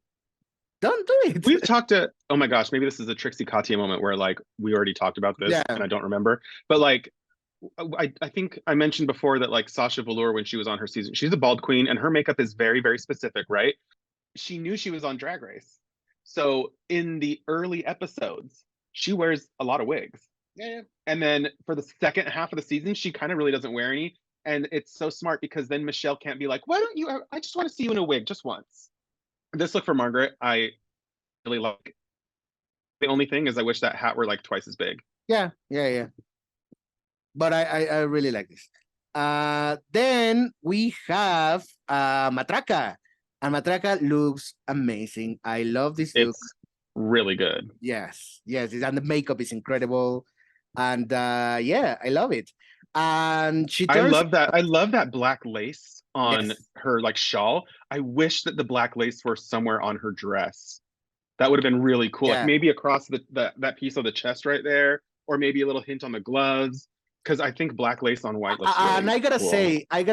don't do it. We've talked to, oh my gosh, maybe this is a Trixie Katya moment where like we already talked about this and I don't remember. But like, I think I mentioned before that like Sasha Velour, when she was on her season, she's a bald queen and her makeup is very, very specific, right? She knew she was on Drag Race. So in the early episodes, she wears a lot of wigs. Yeah. And then for the second half of the season, she kind of really doesn't wear any. And it's so smart because then Michelle can't be like, why don't you, I just want to see you in a wig just once. This look for Margaret, I really like. The only thing is I wish that hat were like twice as big. Yeah. But I really like this. Then we have Matraka. And Matraka looks amazing. I love this look. It's really good. Yes. And the makeup is incredible. And I love it. And she turns... I love that black lace on her like shawl. I wish that the black lace were somewhere on her dress. That would have been really cool. Like maybe across that piece of the chest right there, or maybe a little hint on the gloves. Because I think black lace on white looks really and I gotta cool.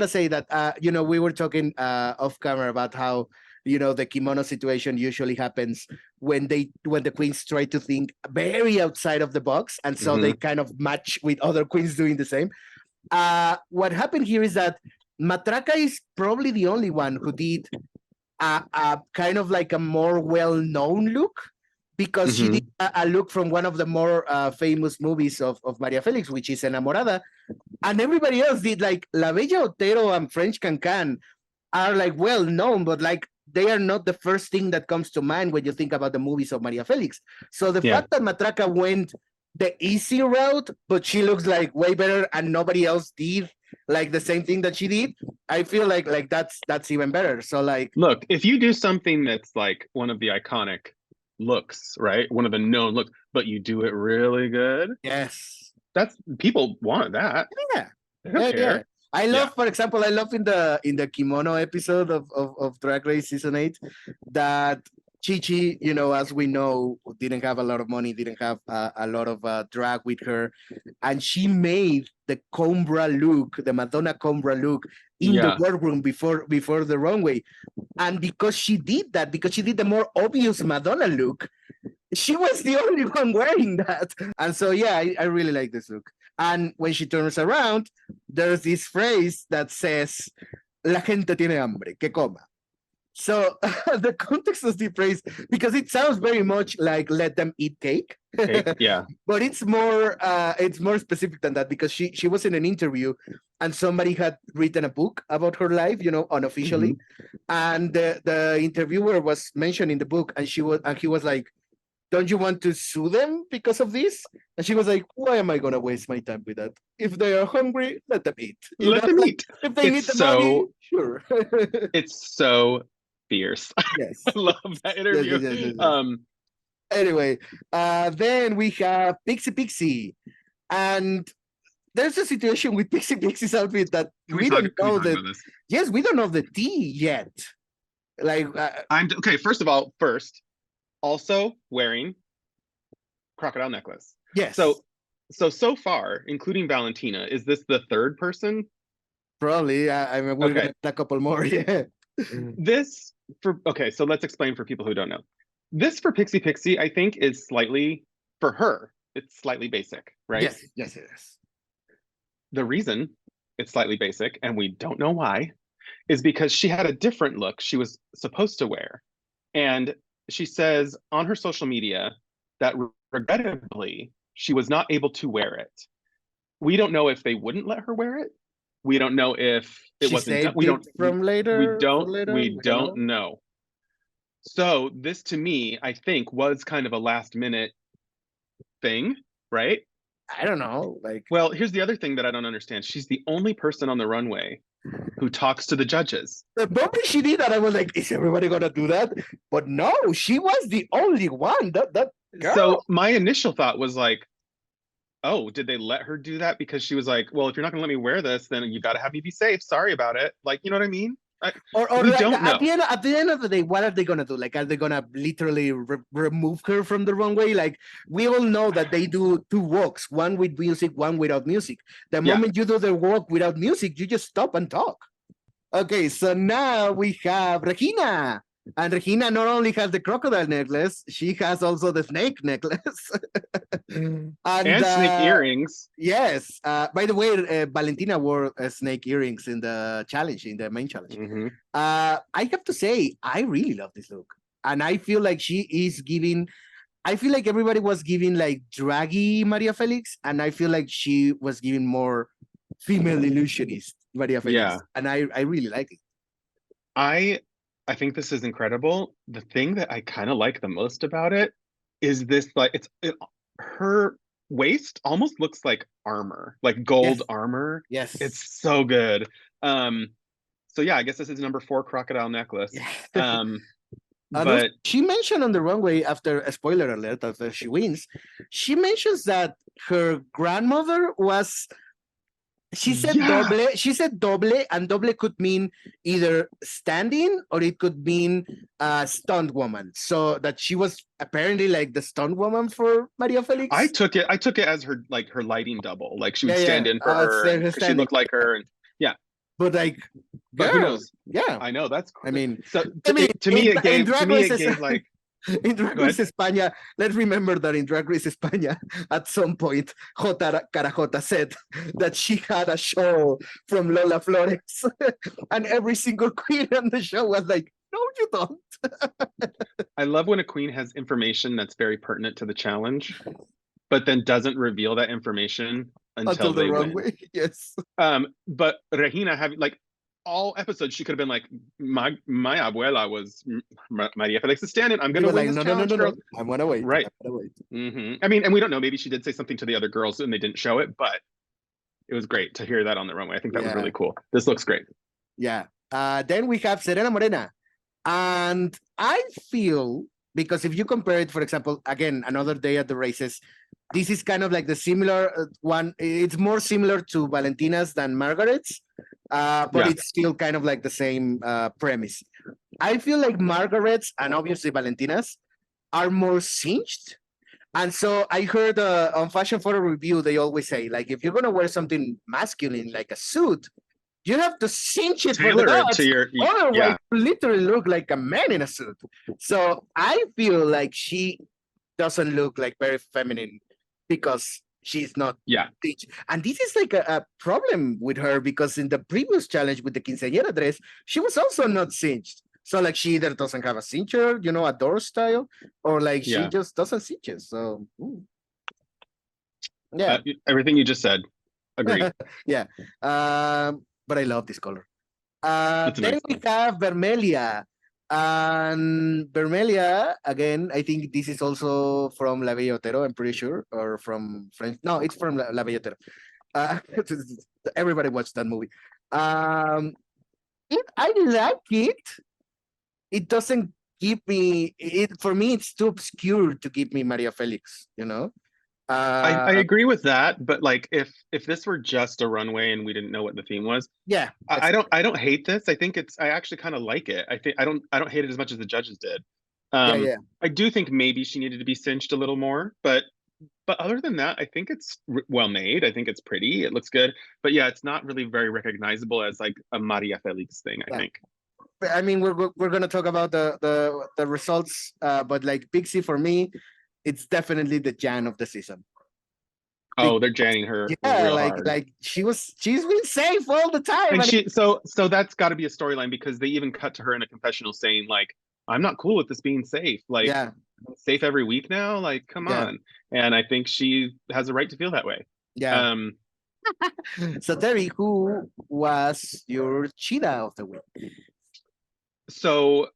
say that we were talking off camera about how the kimono situation usually happens when the queens try to think very outside of the box, and so they kind of match with other queens doing the same. What happened here is that Matraka is probably the only one who did a kind of like a more well-known look, because she did a look from one of the more famous movies of María Félix, which is Enamorada, and everybody else did like La Bella Otero and French Cancan are like well-known, but like they are not the first thing that comes to mind when you think about the movies of María Félix. So the fact that Matraka went the easy route, but she looks like way better and nobody else did like the same thing that she did, I feel like that's even better. So like, look, if you do something that's like one of the iconic looks, right, one of the known looks, but you do it really good, that's people want that. They don't care. I love, for example, in the kimono episode of Drag Race season 8 that Chi, as we know, didn't have a lot of money, didn't have a lot of drag with her, and she made the Combra look, the Madonna Combra look, in the Werk Room before the runway. And because she did that, because she did the more obvious Madonna look, she was the only one wearing that. And so, I really like this look. And when she turns around, there's this phrase that says, la gente tiene hambre, que coma. So the context of the phrase, because it sounds very much like let them eat cake. But it's more specific than that, because she was in an interview and somebody had written a book about her life, unofficially. And the interviewer was mentioning the book, and he was like, don't you want to sue them because of this? And she was like, why am I going to waste my time with that? If they are hungry, let them eat. Let them eat. If they need the money, sure. It's so fierce. Yes. I love that interview. Yes. Anyway, then we have Pixie. And there's a situation with Pixie's outfit that we don't know we don't know the tea yet. Like, okay, first of all, also wearing crocodile necklace. Yes. So far, including Valentina, is this the third person? Probably. I mean, we're gonna a couple more. Yeah. So let's explain for people who don't know. This for Pixie, I think, is slightly, for her, it's slightly basic, right? Yes, it is. The reason it's slightly basic, and we don't know why, is because she had a different look she was supposed to wear. And she says on her social media that regrettably, she was not able to wear it. We don't know if they wouldn't let her wear it. We don't know if it wasn't done. We don't know. So this, to me, I think, was kind of a last minute thing, right? I don't know. Like, Well, here's the other thing that I don't understand. She's the only person on the runway who talks to the judges. the moment she did that, I was like, is everybody gonna do that? But no, she was the only one. That girl. So my initial thought was like, oh, did they let her do that because she was like, well, if you're not gonna let me wear this, then you gotta have me be safe. Sorry about it. Like, you know what I mean? Or we like, don't know. at the end of the day, what are they gonna do? Like, are they gonna literally remove her from the runway? Like, we all know that they do two walks, one with music, one without music. The moment you do the walk without music, you just stop and talk. Okay, so now we have Regina. And Regina not only has the crocodile necklace, she has also the snake necklace. and snake earrings. Yes. By the way, Valentina wore snake earrings in the challenge, in the main challenge. I have to say, I really love this look. And I feel like she is giving, I feel like everybody was giving like draggy Maria Felix, and I feel like she was giving more female illusionist Maria Felix. Yeah. And I really like it. I think this is incredible. The thing that I kind of like the most about it is this, like, her waist almost looks like armor, like gold armor. Yes. It's so good. So yeah, I guess this is number 4 crocodile necklace. But she mentioned on the runway, after a spoiler alert, after she wins, she mentions that her grandmother was, she said doble, and doble could mean either standing or it could mean stunt woman. So that she was apparently like the stunt woman for Maria Felix. I took it as her, like, her lighting double. Like, she would stand in for her, and she looked like her, and but like, but who knows? Yeah, I know, that's cool. I mean, so to me it gave like, in Drag Race España, let's remember that in Drag Race España, at some point, Jota Carajota said that she had a show from Lola Flores, and every single queen on the show was like, no, you don't. I love when a queen has information that's very pertinent to the challenge, but then doesn't reveal that information until the they wrong win. way. Yes. But Regina having, like, all episodes, she could have been like, my abuela was Maria Felix's stand-in. I'm gonna win this challenge, girl. I'm gonna wait. Right. I'm gonna wait. I mean, and we don't know. Maybe she did say something to the other girls and they didn't show it, but it was great to hear that on the runway. I think that was really cool. This looks great. Yeah. Then we have Serena Morena, and I feel, because if you compare it, for example, again, another day at the races, this is kind of like the similar one. It's more similar to Valentina's than Margaret's, but it's still kind of like the same premise. I feel like Margaret's and obviously Valentina's are more cinched. And so I heard on Fashion Photo Review, they always say, like, if you're going to wear something masculine, like a suit, you have to cinch it for the dots, to your, otherwise you literally look like a man in a suit. So I feel like she doesn't look like very feminine because she's not cinched. And this is like a problem with her, because in the previous challenge with the quinceañera dress, she was also not cinched. So like she either doesn't have a cincher, you know, a door style, or like she just doesn't cinch it. So everything you just said, agreed. But I love this color. Then we have Vermelha. And Vermelha, again, I think this is also from La Bella Otero, I'm pretty sure, or from French. No, it's from La Bella Otero. Everybody watched that movie. I like it. It doesn't give me, for me, it's too obscure to give me Maria Felix, you know? I agree with that, but like if this were just a runway and we didn't know what the theme was, I don't hate this. I think I actually kind of like it. I don't hate it as much as the judges did. I do think maybe she needed to be cinched a little more, but other than that, I think it's well made. I think it's pretty. It looks good, but yeah, it's not really very recognizable as like a Maria Felix thing, I think. I mean, we're gonna talk about the results, but like Pixie, for me, it's definitely the Jan of the season. Oh, they're janning her. Yeah, real hard. like she's been safe all the time. And so that's got to be a storyline, because they even cut to her in a confessional saying like, "I'm not cool with this being safe. Like, safe every week now. Like, come on." And I think she has a right to feel that way. Yeah. So Terry, who was your Chida of the week? So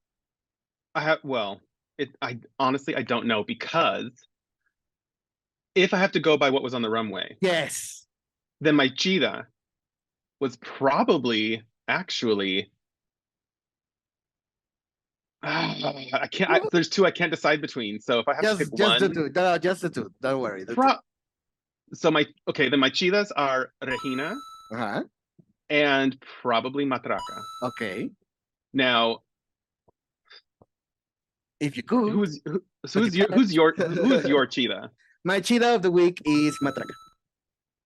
I honestly, I don't know, because if I have to go by what was on the runway, Yes. then my Chida was probably actually I can't. There's two I can't decide between. So if I have to pick Just the one, two. No, just the two. Don't worry. The so my then my Chidas are Regina two. Uh-huh. and probably Matraka. Okay. Now, If you could. who's But you who's your Chida? My Chida of the week is Matraka.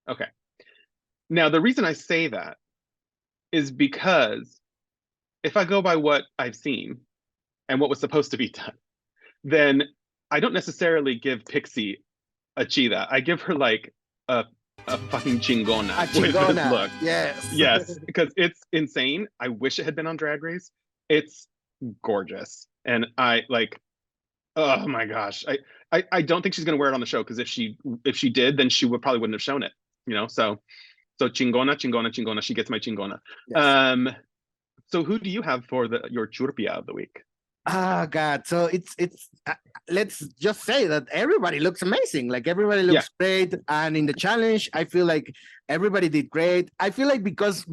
Okay. Now the reason I say that is because if I go by what I've seen and what was supposed to be done, then I don't necessarily give Pixie a Chida. I give her like a fucking chingona. A chingona. With this look. Yes. Yes, because it's insane. I wish it had been on Drag Race. It's gorgeous. And I like, oh my gosh. I don't think she's gonna wear it on the show, because if she did, then she probably wouldn't have shown it. You know, so chingona. She gets my chingona. Yes. So who do you have for your churpia of the week? Ah, God. So it's let's just say that everybody looks amazing. Like everybody looks great. And in the challenge, I feel like everybody did great. I feel like because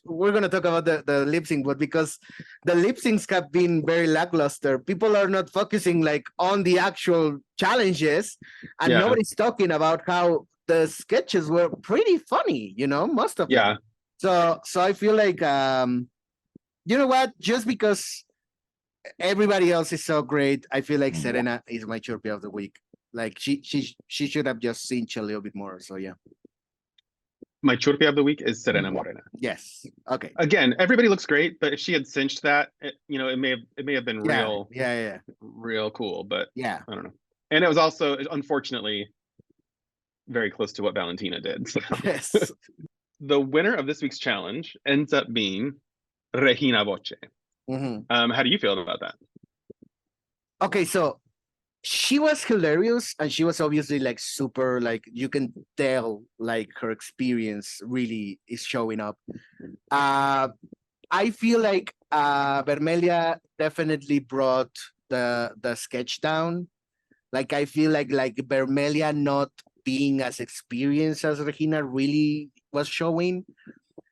we're gonna talk about the lip sync, but because the lip syncs have been very lackluster, people are not focusing like on the actual challenges, and nobody's talking about how the sketches were pretty funny, you know, most of them. So I feel like you know what? Just because everybody else is so great, I feel like Serena is my chirpy of the week. Like she should have just cinched a little bit more. So yeah. My chirpy of the week is Serena Morena. Yes. Okay. Again, everybody looks great, but if she had cinched that, you know, it may have been real. Yeah. Real cool, but yeah, I don't know. And it was also, unfortunately, very close to what Valentina did. So. Yes. The winner of this week's challenge ends up being Regina Voce. How do you feel about that? Okay, so she was hilarious, and she was obviously like super, like you can tell like her experience really is showing up. I feel like Vermelha definitely brought the sketch down. Like I feel like Vermelha not being as experienced as Regina really was showing.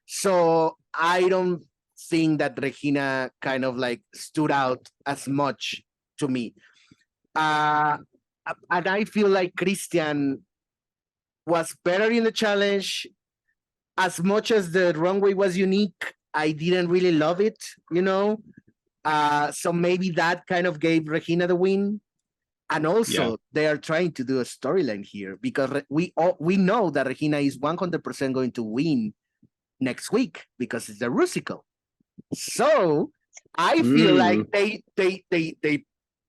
So I don't think that Regina kind of like stood out as much to me. And I feel like Cristian was better in the challenge. As much as the runway was unique, I didn't really love it, you know? So maybe that kind of gave Regina the win. And also, they are trying to do a storyline here, because we know that Regina is 100% going to win next week because it's the Rusical. So I feel like they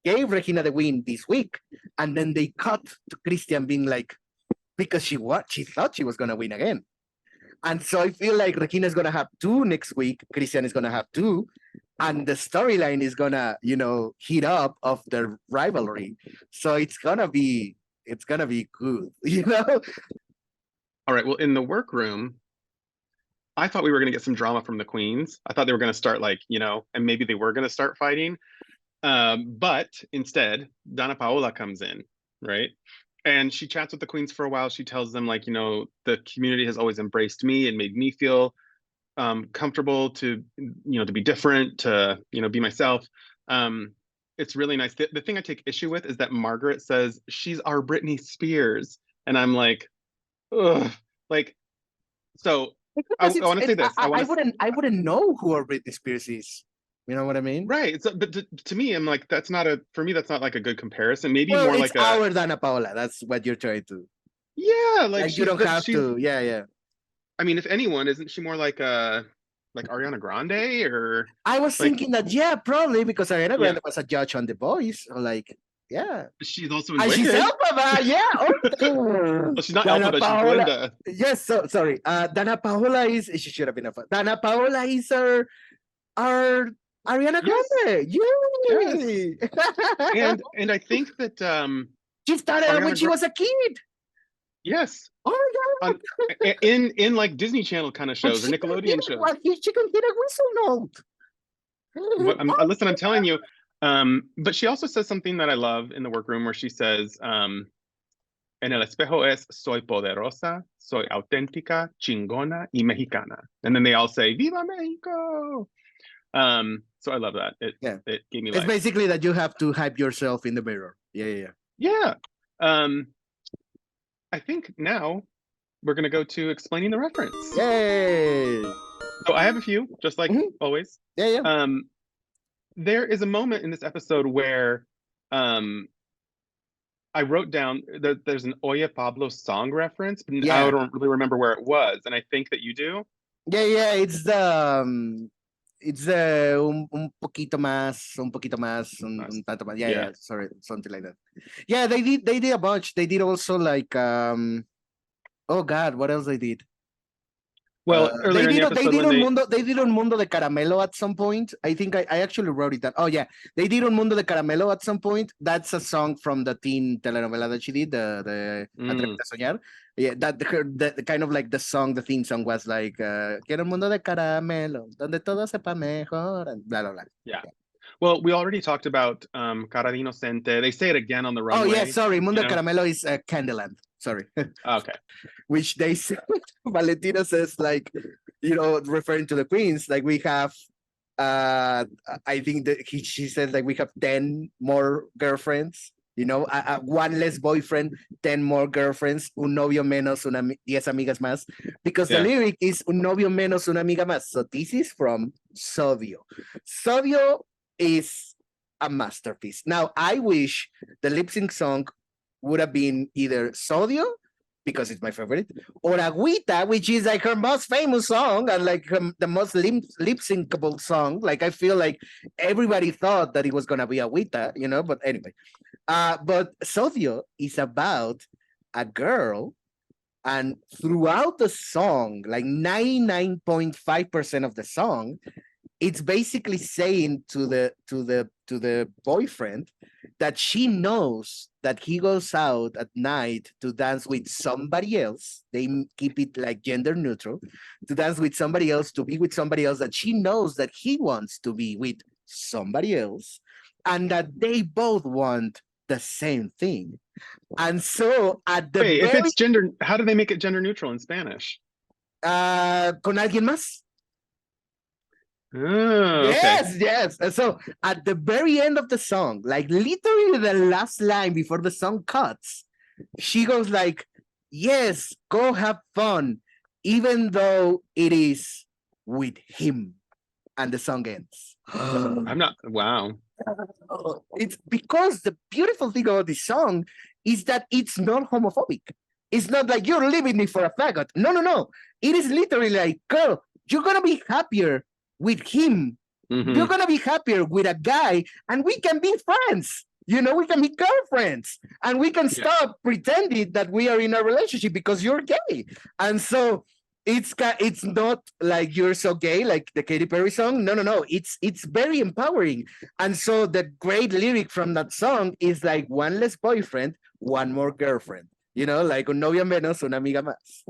gave Regina the win this week, and then they cut to Cristian being like, because she thought she was gonna win again. And so I feel like Regina is gonna have 2 next week, Cristian is gonna have 2, and the storyline is gonna, you know, heat up of the rivalry. So it's gonna be good, you know? All right, well, in the workroom, I thought we were gonna get some drama from the queens. I thought they were gonna start like, you know, and maybe they were gonna start fighting. But instead, Danna Paola comes in, right? And she chats with the queens for a while. She tells them like, you know, the community has always embraced me and made me feel comfortable to, you know, to be different, to, you know, be myself. It's really nice. The thing I take issue with is that Margaret says she's our Britney Spears. And I'm like, ugh, like, so I want to say this. I wouldn't know who our Britney Spears is. You know what I mean? Right. So, but to me, I'm like, that's not like a good comparison. Maybe well, more it's like our Danna Paola. That's what you're trying to. Yeah, like you don't have to. Yeah. I mean, if anyone, isn't she more like Ariana Grande or? I was thinking that probably because Ariana Grande was a judge on The Voice. Or like, yeah. She's also in and Wicked. She's Elphaba, yeah. Well, she's not Elphaba, she's Glinda. Yes, so sorry. Danna Paola she should have been Elphaba. Danna Paola is our Ariana Grande. Yay! Yes. and I think that she started when she was a kid. Yes. Oh my God. In like Disney Channel kind of shows or Nickelodeon shows. She can hit a whistle note. Listen, I'm telling you. But she also says something that I love in the workroom where she says, En el espejo es soy poderosa, soy auténtica, chingona y mexicana. And then they all say, Viva Mexico! So I love that. It gave me It's life. basically that you have to hype yourself in the mirror. Yeah. Yeah. I think now we're going to go to explaining the reference. Yay! So I have a few, just like always. Yeah. There is a moment in this episode where I wrote down that there's an Oye Pablo song reference, but I don't really remember where it was, and I think that you do. Yeah. It's the un poquito más, un tanto más. Yeah. Sorry, something like that. Yeah, they did a bunch. They did also like oh God, what else they did? Well, they did Un Mundo de Caramelo at some point. I think I actually wrote it down. Oh yeah, they did Un Mundo de Caramelo at some point. That's a song from the teen telenovela that she did, the Atrévete a Soñar. Yeah, the kind of like the theme song was like Quiero un mundo de caramelo, donde todo sepa mejor, and blah blah blah. Yeah. Well, we already talked about Cara de Inocente. They say it again on the runway. Oh yeah, sorry, Mundo de Caramelo is Candyland. Sorry. Okay. Which they say, Valentina says, like, referring to the queens, like we have, I think that she said, like, we have 10 more girlfriends, one less boyfriend, 10 more girlfriends, un novio menos, 10 amigas más, because the lyric is un novio menos, una amiga más. So this is from Sodio. Sodio is a masterpiece. Now, I wish the lip sync song would have been either Sodio, because it's my favorite, or Agüita, which is like her most famous song and like the most lip syncable song. Like I feel like everybody thought that it was gonna be Agüita, but anyway. But Sodio is about a girl, and throughout the song, like 99.5% of the song, it's basically saying to the boyfriend that she knows that he goes out at night to dance with somebody else. They keep it like gender neutral, to dance with somebody else, to be with somebody else, that she knows that he wants to be with somebody else, and that they both want the same thing. And so at the if it's gender, how do they make it gender neutral in Spanish? Con alguien más. Oh, okay. Yes. And so at the very end of the song, like literally the last line before the song cuts, she goes like, yes, go have fun, even though it is with him. And the song ends. Wow. It's because the beautiful thing about this song is that it's not homophobic. It's not like you're leaving me for a faggot. No. It is literally like, girl, you're going to be happier with him. You're gonna be happier with a guy, and we can be friends. We can be girlfriends, and we can stop pretending that we are in a relationship because you're gay. And so it's not like you're so gay, like the Katy Perry song. No. It's very empowering. And so the great lyric from that song is like one less boyfriend, one more girlfriend. Like un novio menos, una amiga más.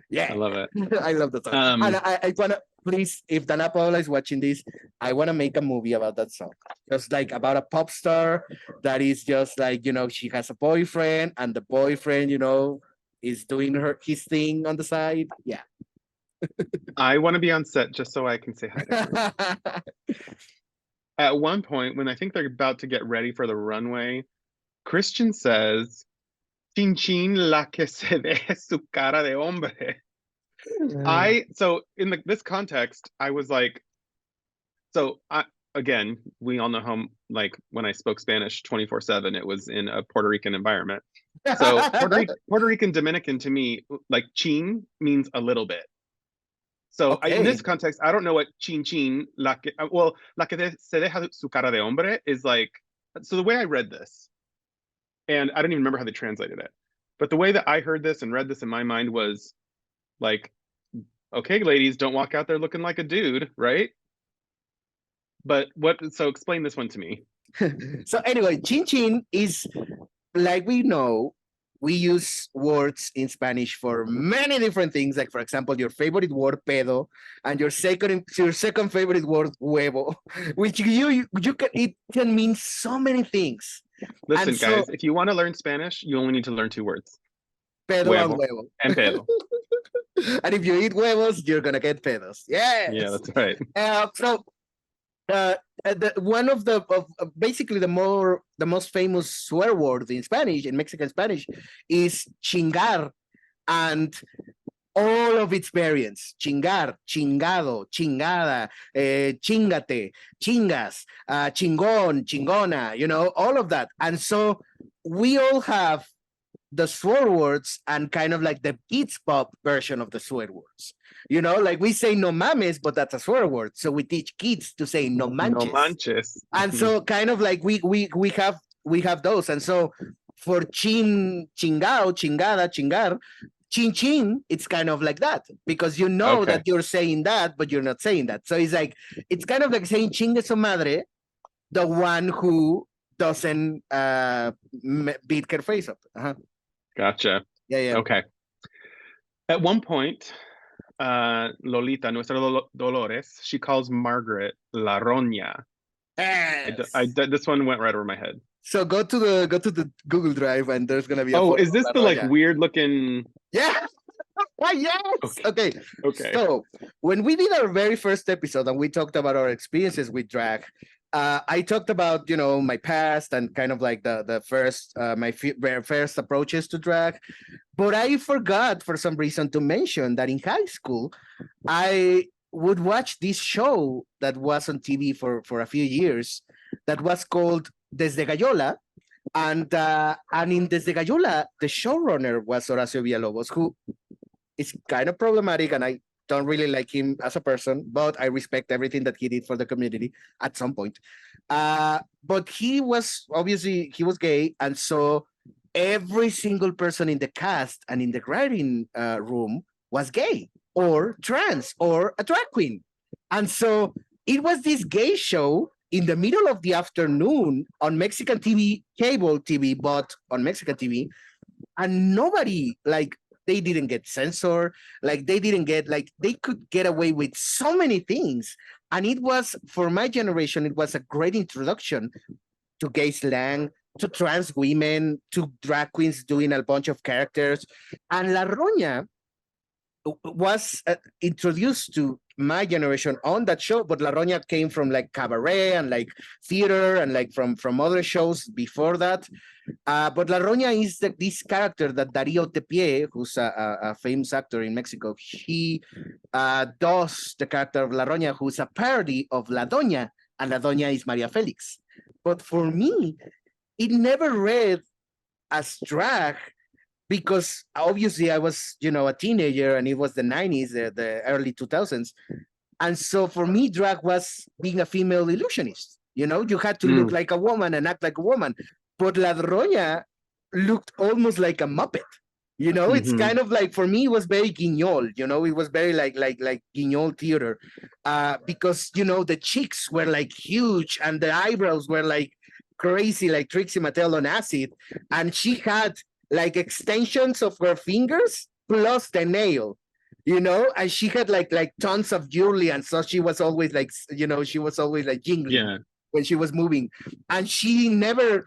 Yeah. I love it. I love that song. And I wanna, please, if Danna Paola is watching this, I wanna make a movie about that song. Just like about a pop star that is just like, she has a boyfriend, and the boyfriend, is doing his thing on the side. Yeah. I want to be on set just so I can say hi to her. At one point, when I think they're about to get ready for the runway, Christian says, Chin chin la que se ve su cara de hombre. So in this context, I was like, again, we all know how, like, when I spoke Spanish 24/7, it was in a Puerto Rican environment. So Puerto Rican Dominican to me, like chin means a little bit. So in this context, I don't know what chin chin la que se deja su cara de hombre is like. So the way I read this, and I don't even remember how they translated it, but the way that I heard this and read this in my mind was like, okay, ladies, don't walk out there looking like a dude, right? But so explain this one to me. So anyway, chin chin is, like we know, we use words in Spanish for many different things. Like, for example, your favorite word, pedo, and your second favorite word, huevo, which it can mean so many things. Listen, And so- guys, if you want to learn Spanish, you only need to leurn 2 words. Pedo and Huevo. huevo. And pedo. And if you eat huevos, you're gonna get pedos. Yes. Yeah, that's right. One of basically the most famous swear word in Spanish, in Mexican Spanish, is chingar, and all of its variants: chingar, chingado, chingada, chingate, chingas, chingon, chingona, you know, all of that. And so we all have the swear words and kind of like the kids pop version of the swear words. You know, like we say no mames, but that's a swear word. So we teach kids to say no manches. No manches. And so kind of like we have those. And so for chingao, chingada, chingar, chin chin, it's kind of like that, because you know that you're saying that, but you're not saying that. So it's like, it's kind of like saying chingue su madre, the one who doesn't beat her face up. Gotcha. Yeah. Okay. At one point, Lolita, nuestra Dolores, she calls Margaret La Roña. Yes. This one went right over my head. So go to the Google Drive, and there's gonna be a Oh, photo is this of the La like Roña. weird looking? Yeah. Yes. Okay. So when we did our very first episode and we talked about our experiences with drag, I talked about, you know, my past and kind of like the first my first approaches to drag, but I forgot for some reason to mention that in high school I would watch this show that was on TV for a few years that was called Desde Gallola. And in Desde Gallola, the showrunner was Horacio Villalobos, who is kind of problematic, and I don't really like him as a person, but I respect everything that he did for the community at some point. But he was gay, and so every single person in the cast and in the writing room was gay or trans or a drag queen. And so it was this gay show in the middle of the afternoon on Mexican TV, cable TV, but on Mexican TV, and nobody, like, they didn't get censored, like they didn't get, like, they could get away with so many things. And it was, for my generation, it was a great introduction to gay slang, to trans women, to drag queens doing a bunch of characters. And La Roña was introduced to my generation on that show, but La Roña came from like cabaret and like theater and like from other shows before that. But La Roña is this character that Darío Tepié, who's a famous actor in Mexico, he does the character of La Roña, who's a parody of La Doña, and La Doña is María Félix. But for me, it never read as drag, because obviously I was, you know, a teenager, and it was the 90s, the early 2000s. And so for me, drag was being a female illusionist. You know, you had to look like a woman and act like a woman. But La Roña looked almost like a Muppet. You know, it's kind of like, for me, it was very guignol, you know, it was very like guignol theater, because, you know, the cheeks were like huge and the eyebrows were like crazy, like Trixie Mattel on acid. And she had like extensions of her fingers plus the nail, you know, and she had like tons of jewelry, and so she was always like, you know, she was always like jingling when she was moving. And she never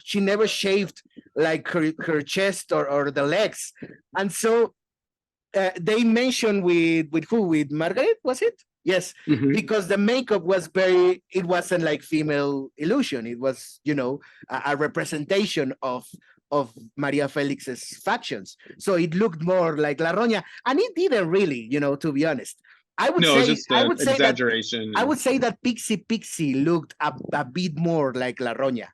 shaved like her chest or the legs. And so they mentioned with Margaret, was it? Yes, because the makeup was it wasn't like female illusion. It was, you know, a representation of Maria Felix's factions. So it looked more like La Roña, and it didn't really, you know, to be honest. I would say exaggeration. I would say that Pixie looked a bit more like La Roña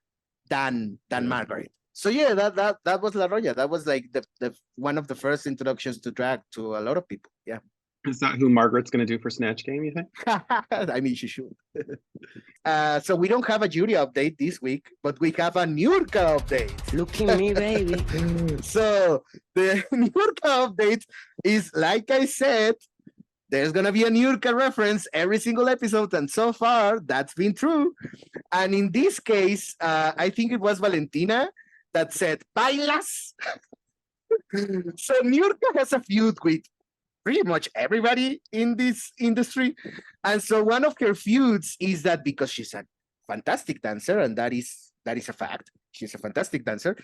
than Margaret. So yeah, that was La Roña. That was like the one of the first introductions to drag to a lot of people. Yeah. Is that who Margaret's going to do for Snatch Game, you think? I mean, she should. So we don't have a jury update this week, but we have a Niurka update. Look at me, baby. So the Niurka update is, like I said, there's going to be a Niurka reference every single episode, and so far, that's been true. And in this case, I think it was Valentina that said, "Bailas?" So Niurka has a feud with pretty much everybody in this industry. And so one of her feuds is that because she's a fantastic dancer, and that is a fact, she's a fantastic dancer.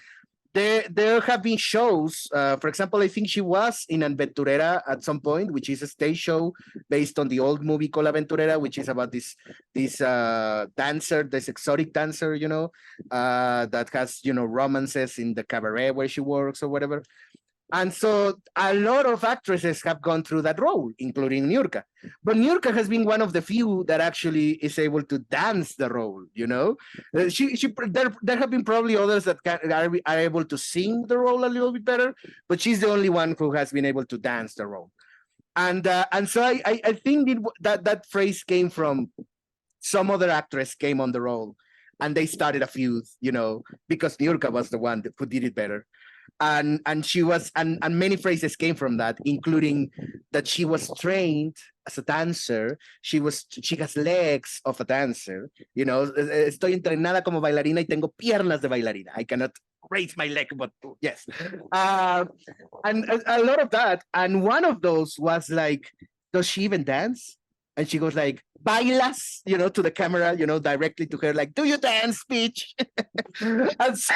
There have been shows. For example, I think she was in Aventurera at some point, which is a stage show based on the old movie called Aventurera, which is about this dancer, this exotic dancer, that has romances in the cabaret where she works or whatever. And so a lot of actresses have gone through that role, including Niurka. But Niurka has been one of the few that actually is able to dance the role, there have been probably others that are able to sing the role a little bit better, but she's the only one who has been able to dance the role. And so I think that phrase came from some other actress came on the role and they started a feud, because Niurka was the one who did it better. And she was, and many phrases came from that, including that she was trained as a dancer. She has legs of a dancer. Estoy entrenada como bailarina y tengo piernas de bailarina. I cannot raise my leg, but yes. And a lot of that. And one of those was like, does she even dance? And she goes like, bailas, to the camera, directly to her, like, do you dance, bitch? And so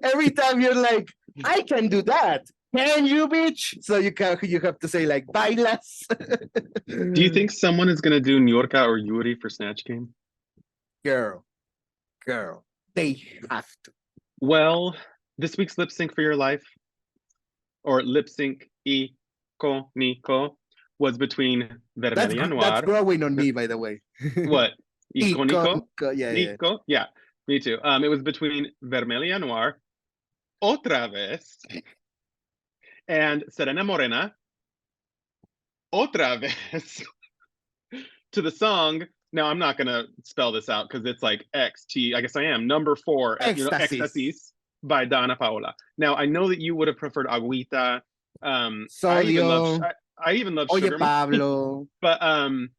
every time you're like, I can do that. Can you, bitch? So you have to say like, bailas. Do you think someone is going to do Niurka or Yuri for Snatch Game? Girl, they have to. Well, this week's lip sync for your life, or lip sync icónico, was between Vermelha Noir. That's growing on me, by the way. What? Icónico? Yeah. Yeah, me too. It was between Vermelha Noir, otra vez, and Serena Morena, otra vez, to the song. Now, I'm not going to spell this out because it's like XT, I guess I am, number 4, Éxtasis by Danna Paola. Now, I know that you would have preferred Agüita. Sodio. I even love Oye, Sugar Pablo. but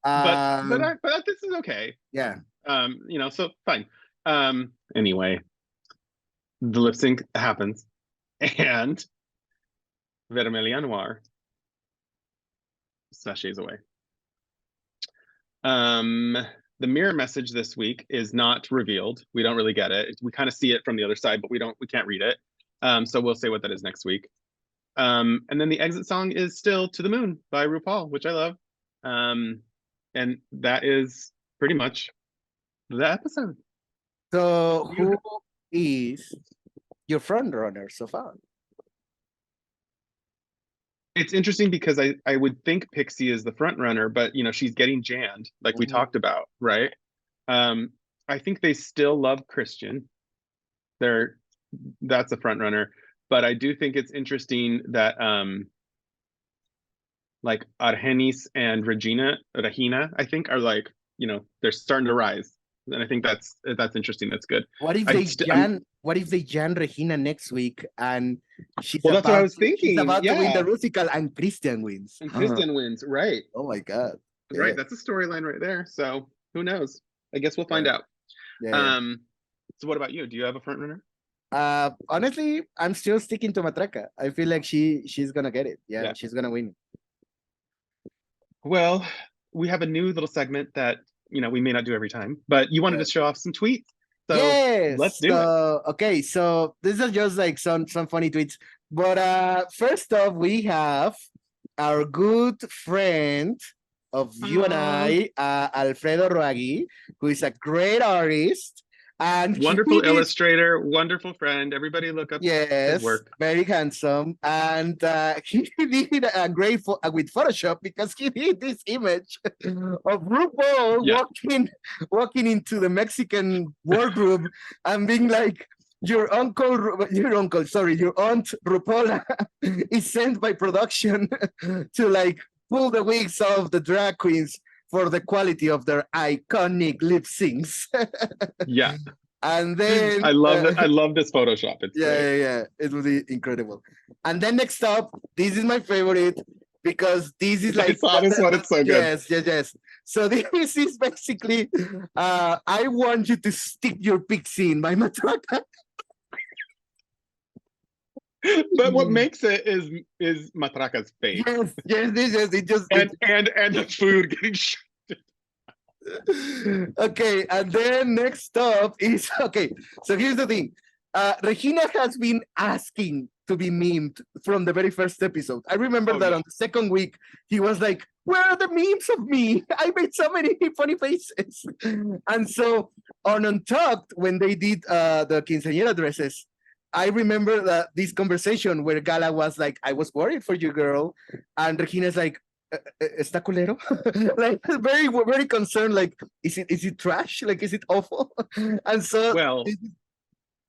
this is okay. Yeah. So fine. Anyway, the lip sync happens, and Vermelha Noir sashays away. The mirror message this week is not revealed. We don't really get it. We kind of see it from the other side, but we can't read it. So we'll say what that is next week. And then the exit song is still To the Moon by RuPaul, which I love. And that is pretty much the episode. So who is your front runner so far? It's interesting because I would think Pixie is the front runner, but she's getting janned, like we talked about, right? I think they still love Christian. That's a front runner. But I do think it's interesting that like Argenis and Regina, I think, are like, they're starting to rise. And I think that's interesting. That's good. What if they jan Regina next week and she's that's what I was thinking. She's about to win the Rusical and Christian wins. And Christian wins, right? Oh my God! Right, that's a storyline right there. So who knows? I guess we'll find out. Yeah. So what about you? Do you have a front runner? Honestly, I'm still sticking to Matraka. I feel like she's gonna get it. Yeah, she's gonna win. Well, we have a new little segment that we may not do every time, but you wanted to show off some tweets. So let's do it. Okay, so this is just like some funny tweets. But first off, we have our good friend of you and I, Alfredo Roagui, who is a great artist. And wonderful illustrator, wonderful friend. Everybody look up his work. Very handsome. And he did a great with Photoshop because he did this image of RuPaul walking into the Mexican Werk Room and being like, your aunt RuPaula is sent by production to like pull the wigs off the drag queens for the quality of their iconic lip syncs. Yeah. And then I love it. I love this Photoshop. It's yeah. It will be incredible. And then next up, this is my favorite because this is like this one. It's so good. Yes. So this is basically I want you to stick your Pixie in my Matraka. But what makes it is Matraka's face. Yes. It just and the food getting shot. Okay, and then next up is so here's the thing. Regina has been asking to be memed from the very first episode. I remember that on the second week, he was like, where are the memes of me? I made so many funny faces. And so on Untucked, when they did the quinceañera dresses, I remember that this conversation where Gala was like, I was worried for you, girl. And Regina's like, ¿está culero? Like, very, very concerned, like, is it trash? Like, is it awful? And so... Well,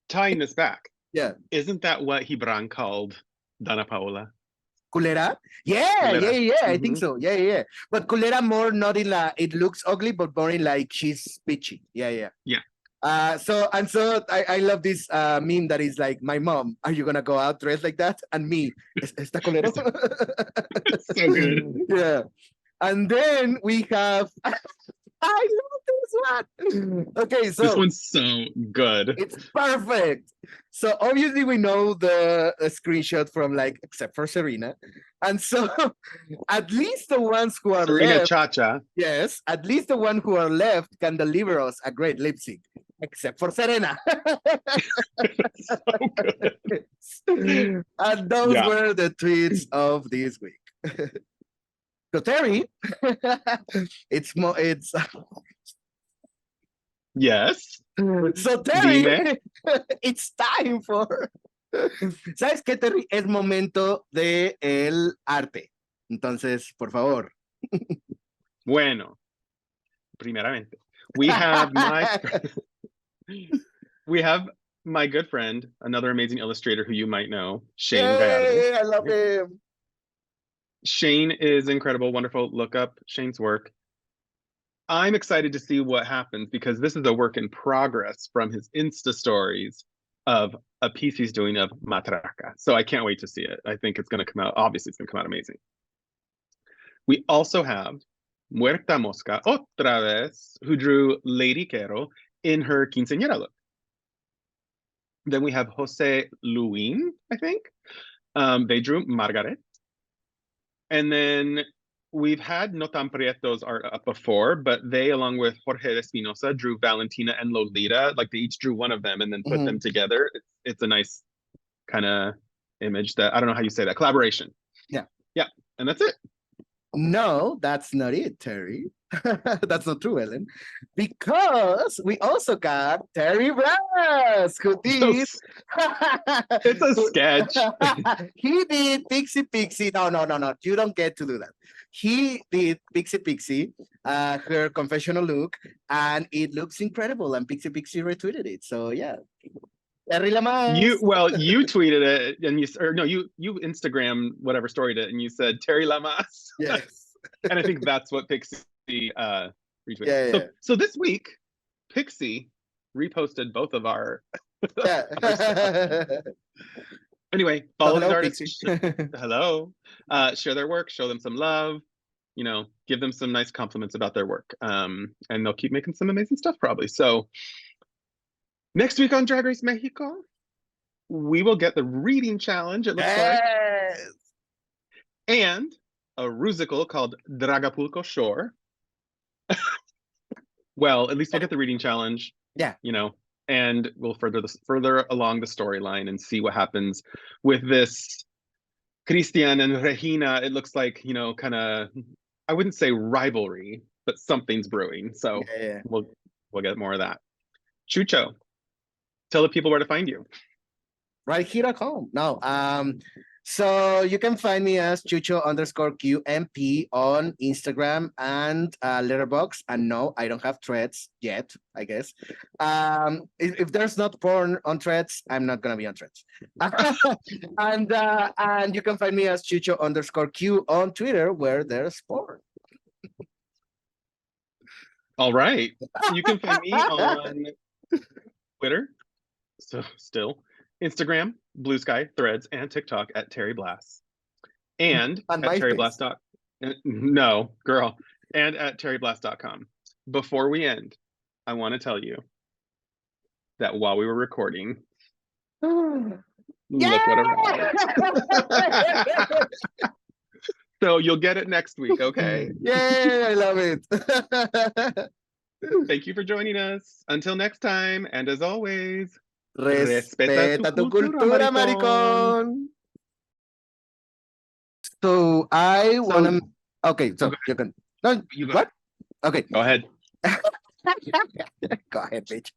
tying this back. Yeah. Isn't that what Gibran called Danna Paola? Culera? Yeah, Culera. yeah, I think so. Yeah. But culera more not in it looks ugly, but more in like she's bitchy. Yeah. So I love this meme that is like, my mom, are you gonna go out dressed like that? And me, ¿está culero? So good. Yeah. And then we have I love this one. Okay, so this one's so good. It's perfect. So obviously we know the screenshot from like, except for Serena. And so at least the ones who are Serena left, Cha-Cha. yes, at least the one who are left can deliver us a great lip sync, except for Serena. So good. And those were the tweets of this week. So Terry, it's Yes. So Terry, Dime. it's time for. ¿Sabes qué, Terry? Es momento de el arte. Entonces, por favor. Bueno, primeramente, we have my good friend, another amazing illustrator who you might know, Shane Gallardo. Yay, I love him. Shane is incredible, wonderful. Look up Shane's work. I'm excited to see what happens because this is a work in progress from his Insta stories of a piece he's doing of Matraka. So I can't wait to see it. I think it's going to come out. Obviously, it's going to come out amazing. We also have Muerta Mosca, otra vez, who drew Lady Kero in her quinceañera look. Then we have Jose Luin, I think. They drew Margaret. And then we've had No Tan Prieto's art up before, but they, along with Jorge Espinosa, drew Valentina and Lolita. Like they each drew one of them and then put them together. It's a nice kind of image that, I don't know how you say that, collaboration. Yeah. And that's it. No, that's not it, Terry. That's not true, Ellen. Because we also got Terry Brass, who did... It's a sketch. He did Pixie. No. You don't get to do that. He did Pixie, her confessional look, and it looks incredible. And Pixie retweeted it. So yeah. Terry Lamas. You tweeted it and you Instagram whatever storied it and you said Terry Lamas. Yes. And I think that's what Pixie retweeted. Yeah. So this week, Pixie reposted both of our Anyway, follow the artists. Hello. Share their work, show them some love, give them some nice compliments about their work. And they'll keep making some amazing stuff probably. So next week on Drag Race Mexico, we will get the reading challenge, it looks like. And a rusical called Dragapulco Shore. Well, at least we'll get the reading challenge. Yeah. And we'll further along the storyline and see what happens with this Cristian and Regina. It looks like, kind of, I wouldn't say rivalry, but something's brewing. So we'll get more of that. Chucho, tell the people where to find you. Right here at home. No. So you can find me as Chucho_QMP on Instagram and Letterboxd. And no, I don't have threads yet, I guess. If there's not porn on threads, I'm not gonna be on threads. And you can find me as Chucho_Q on Twitter, where there's porn. All right. You can find me on Twitter. So still. Instagram, Blue Sky, Threads, and TikTok at Terry Blass. And at terryblass. No, girl. And at terryblass.com. Before we end, I want to tell you that while we were recording, look what arrived. So you'll get it next week, okay? Yay, I love it. Thank you for joining us. Until next time, and as always, Respeta tu cultura, maricón. So I wanna. Okay, so you can. No, You go. what? Okay, Go ahead. go ahead, bitch.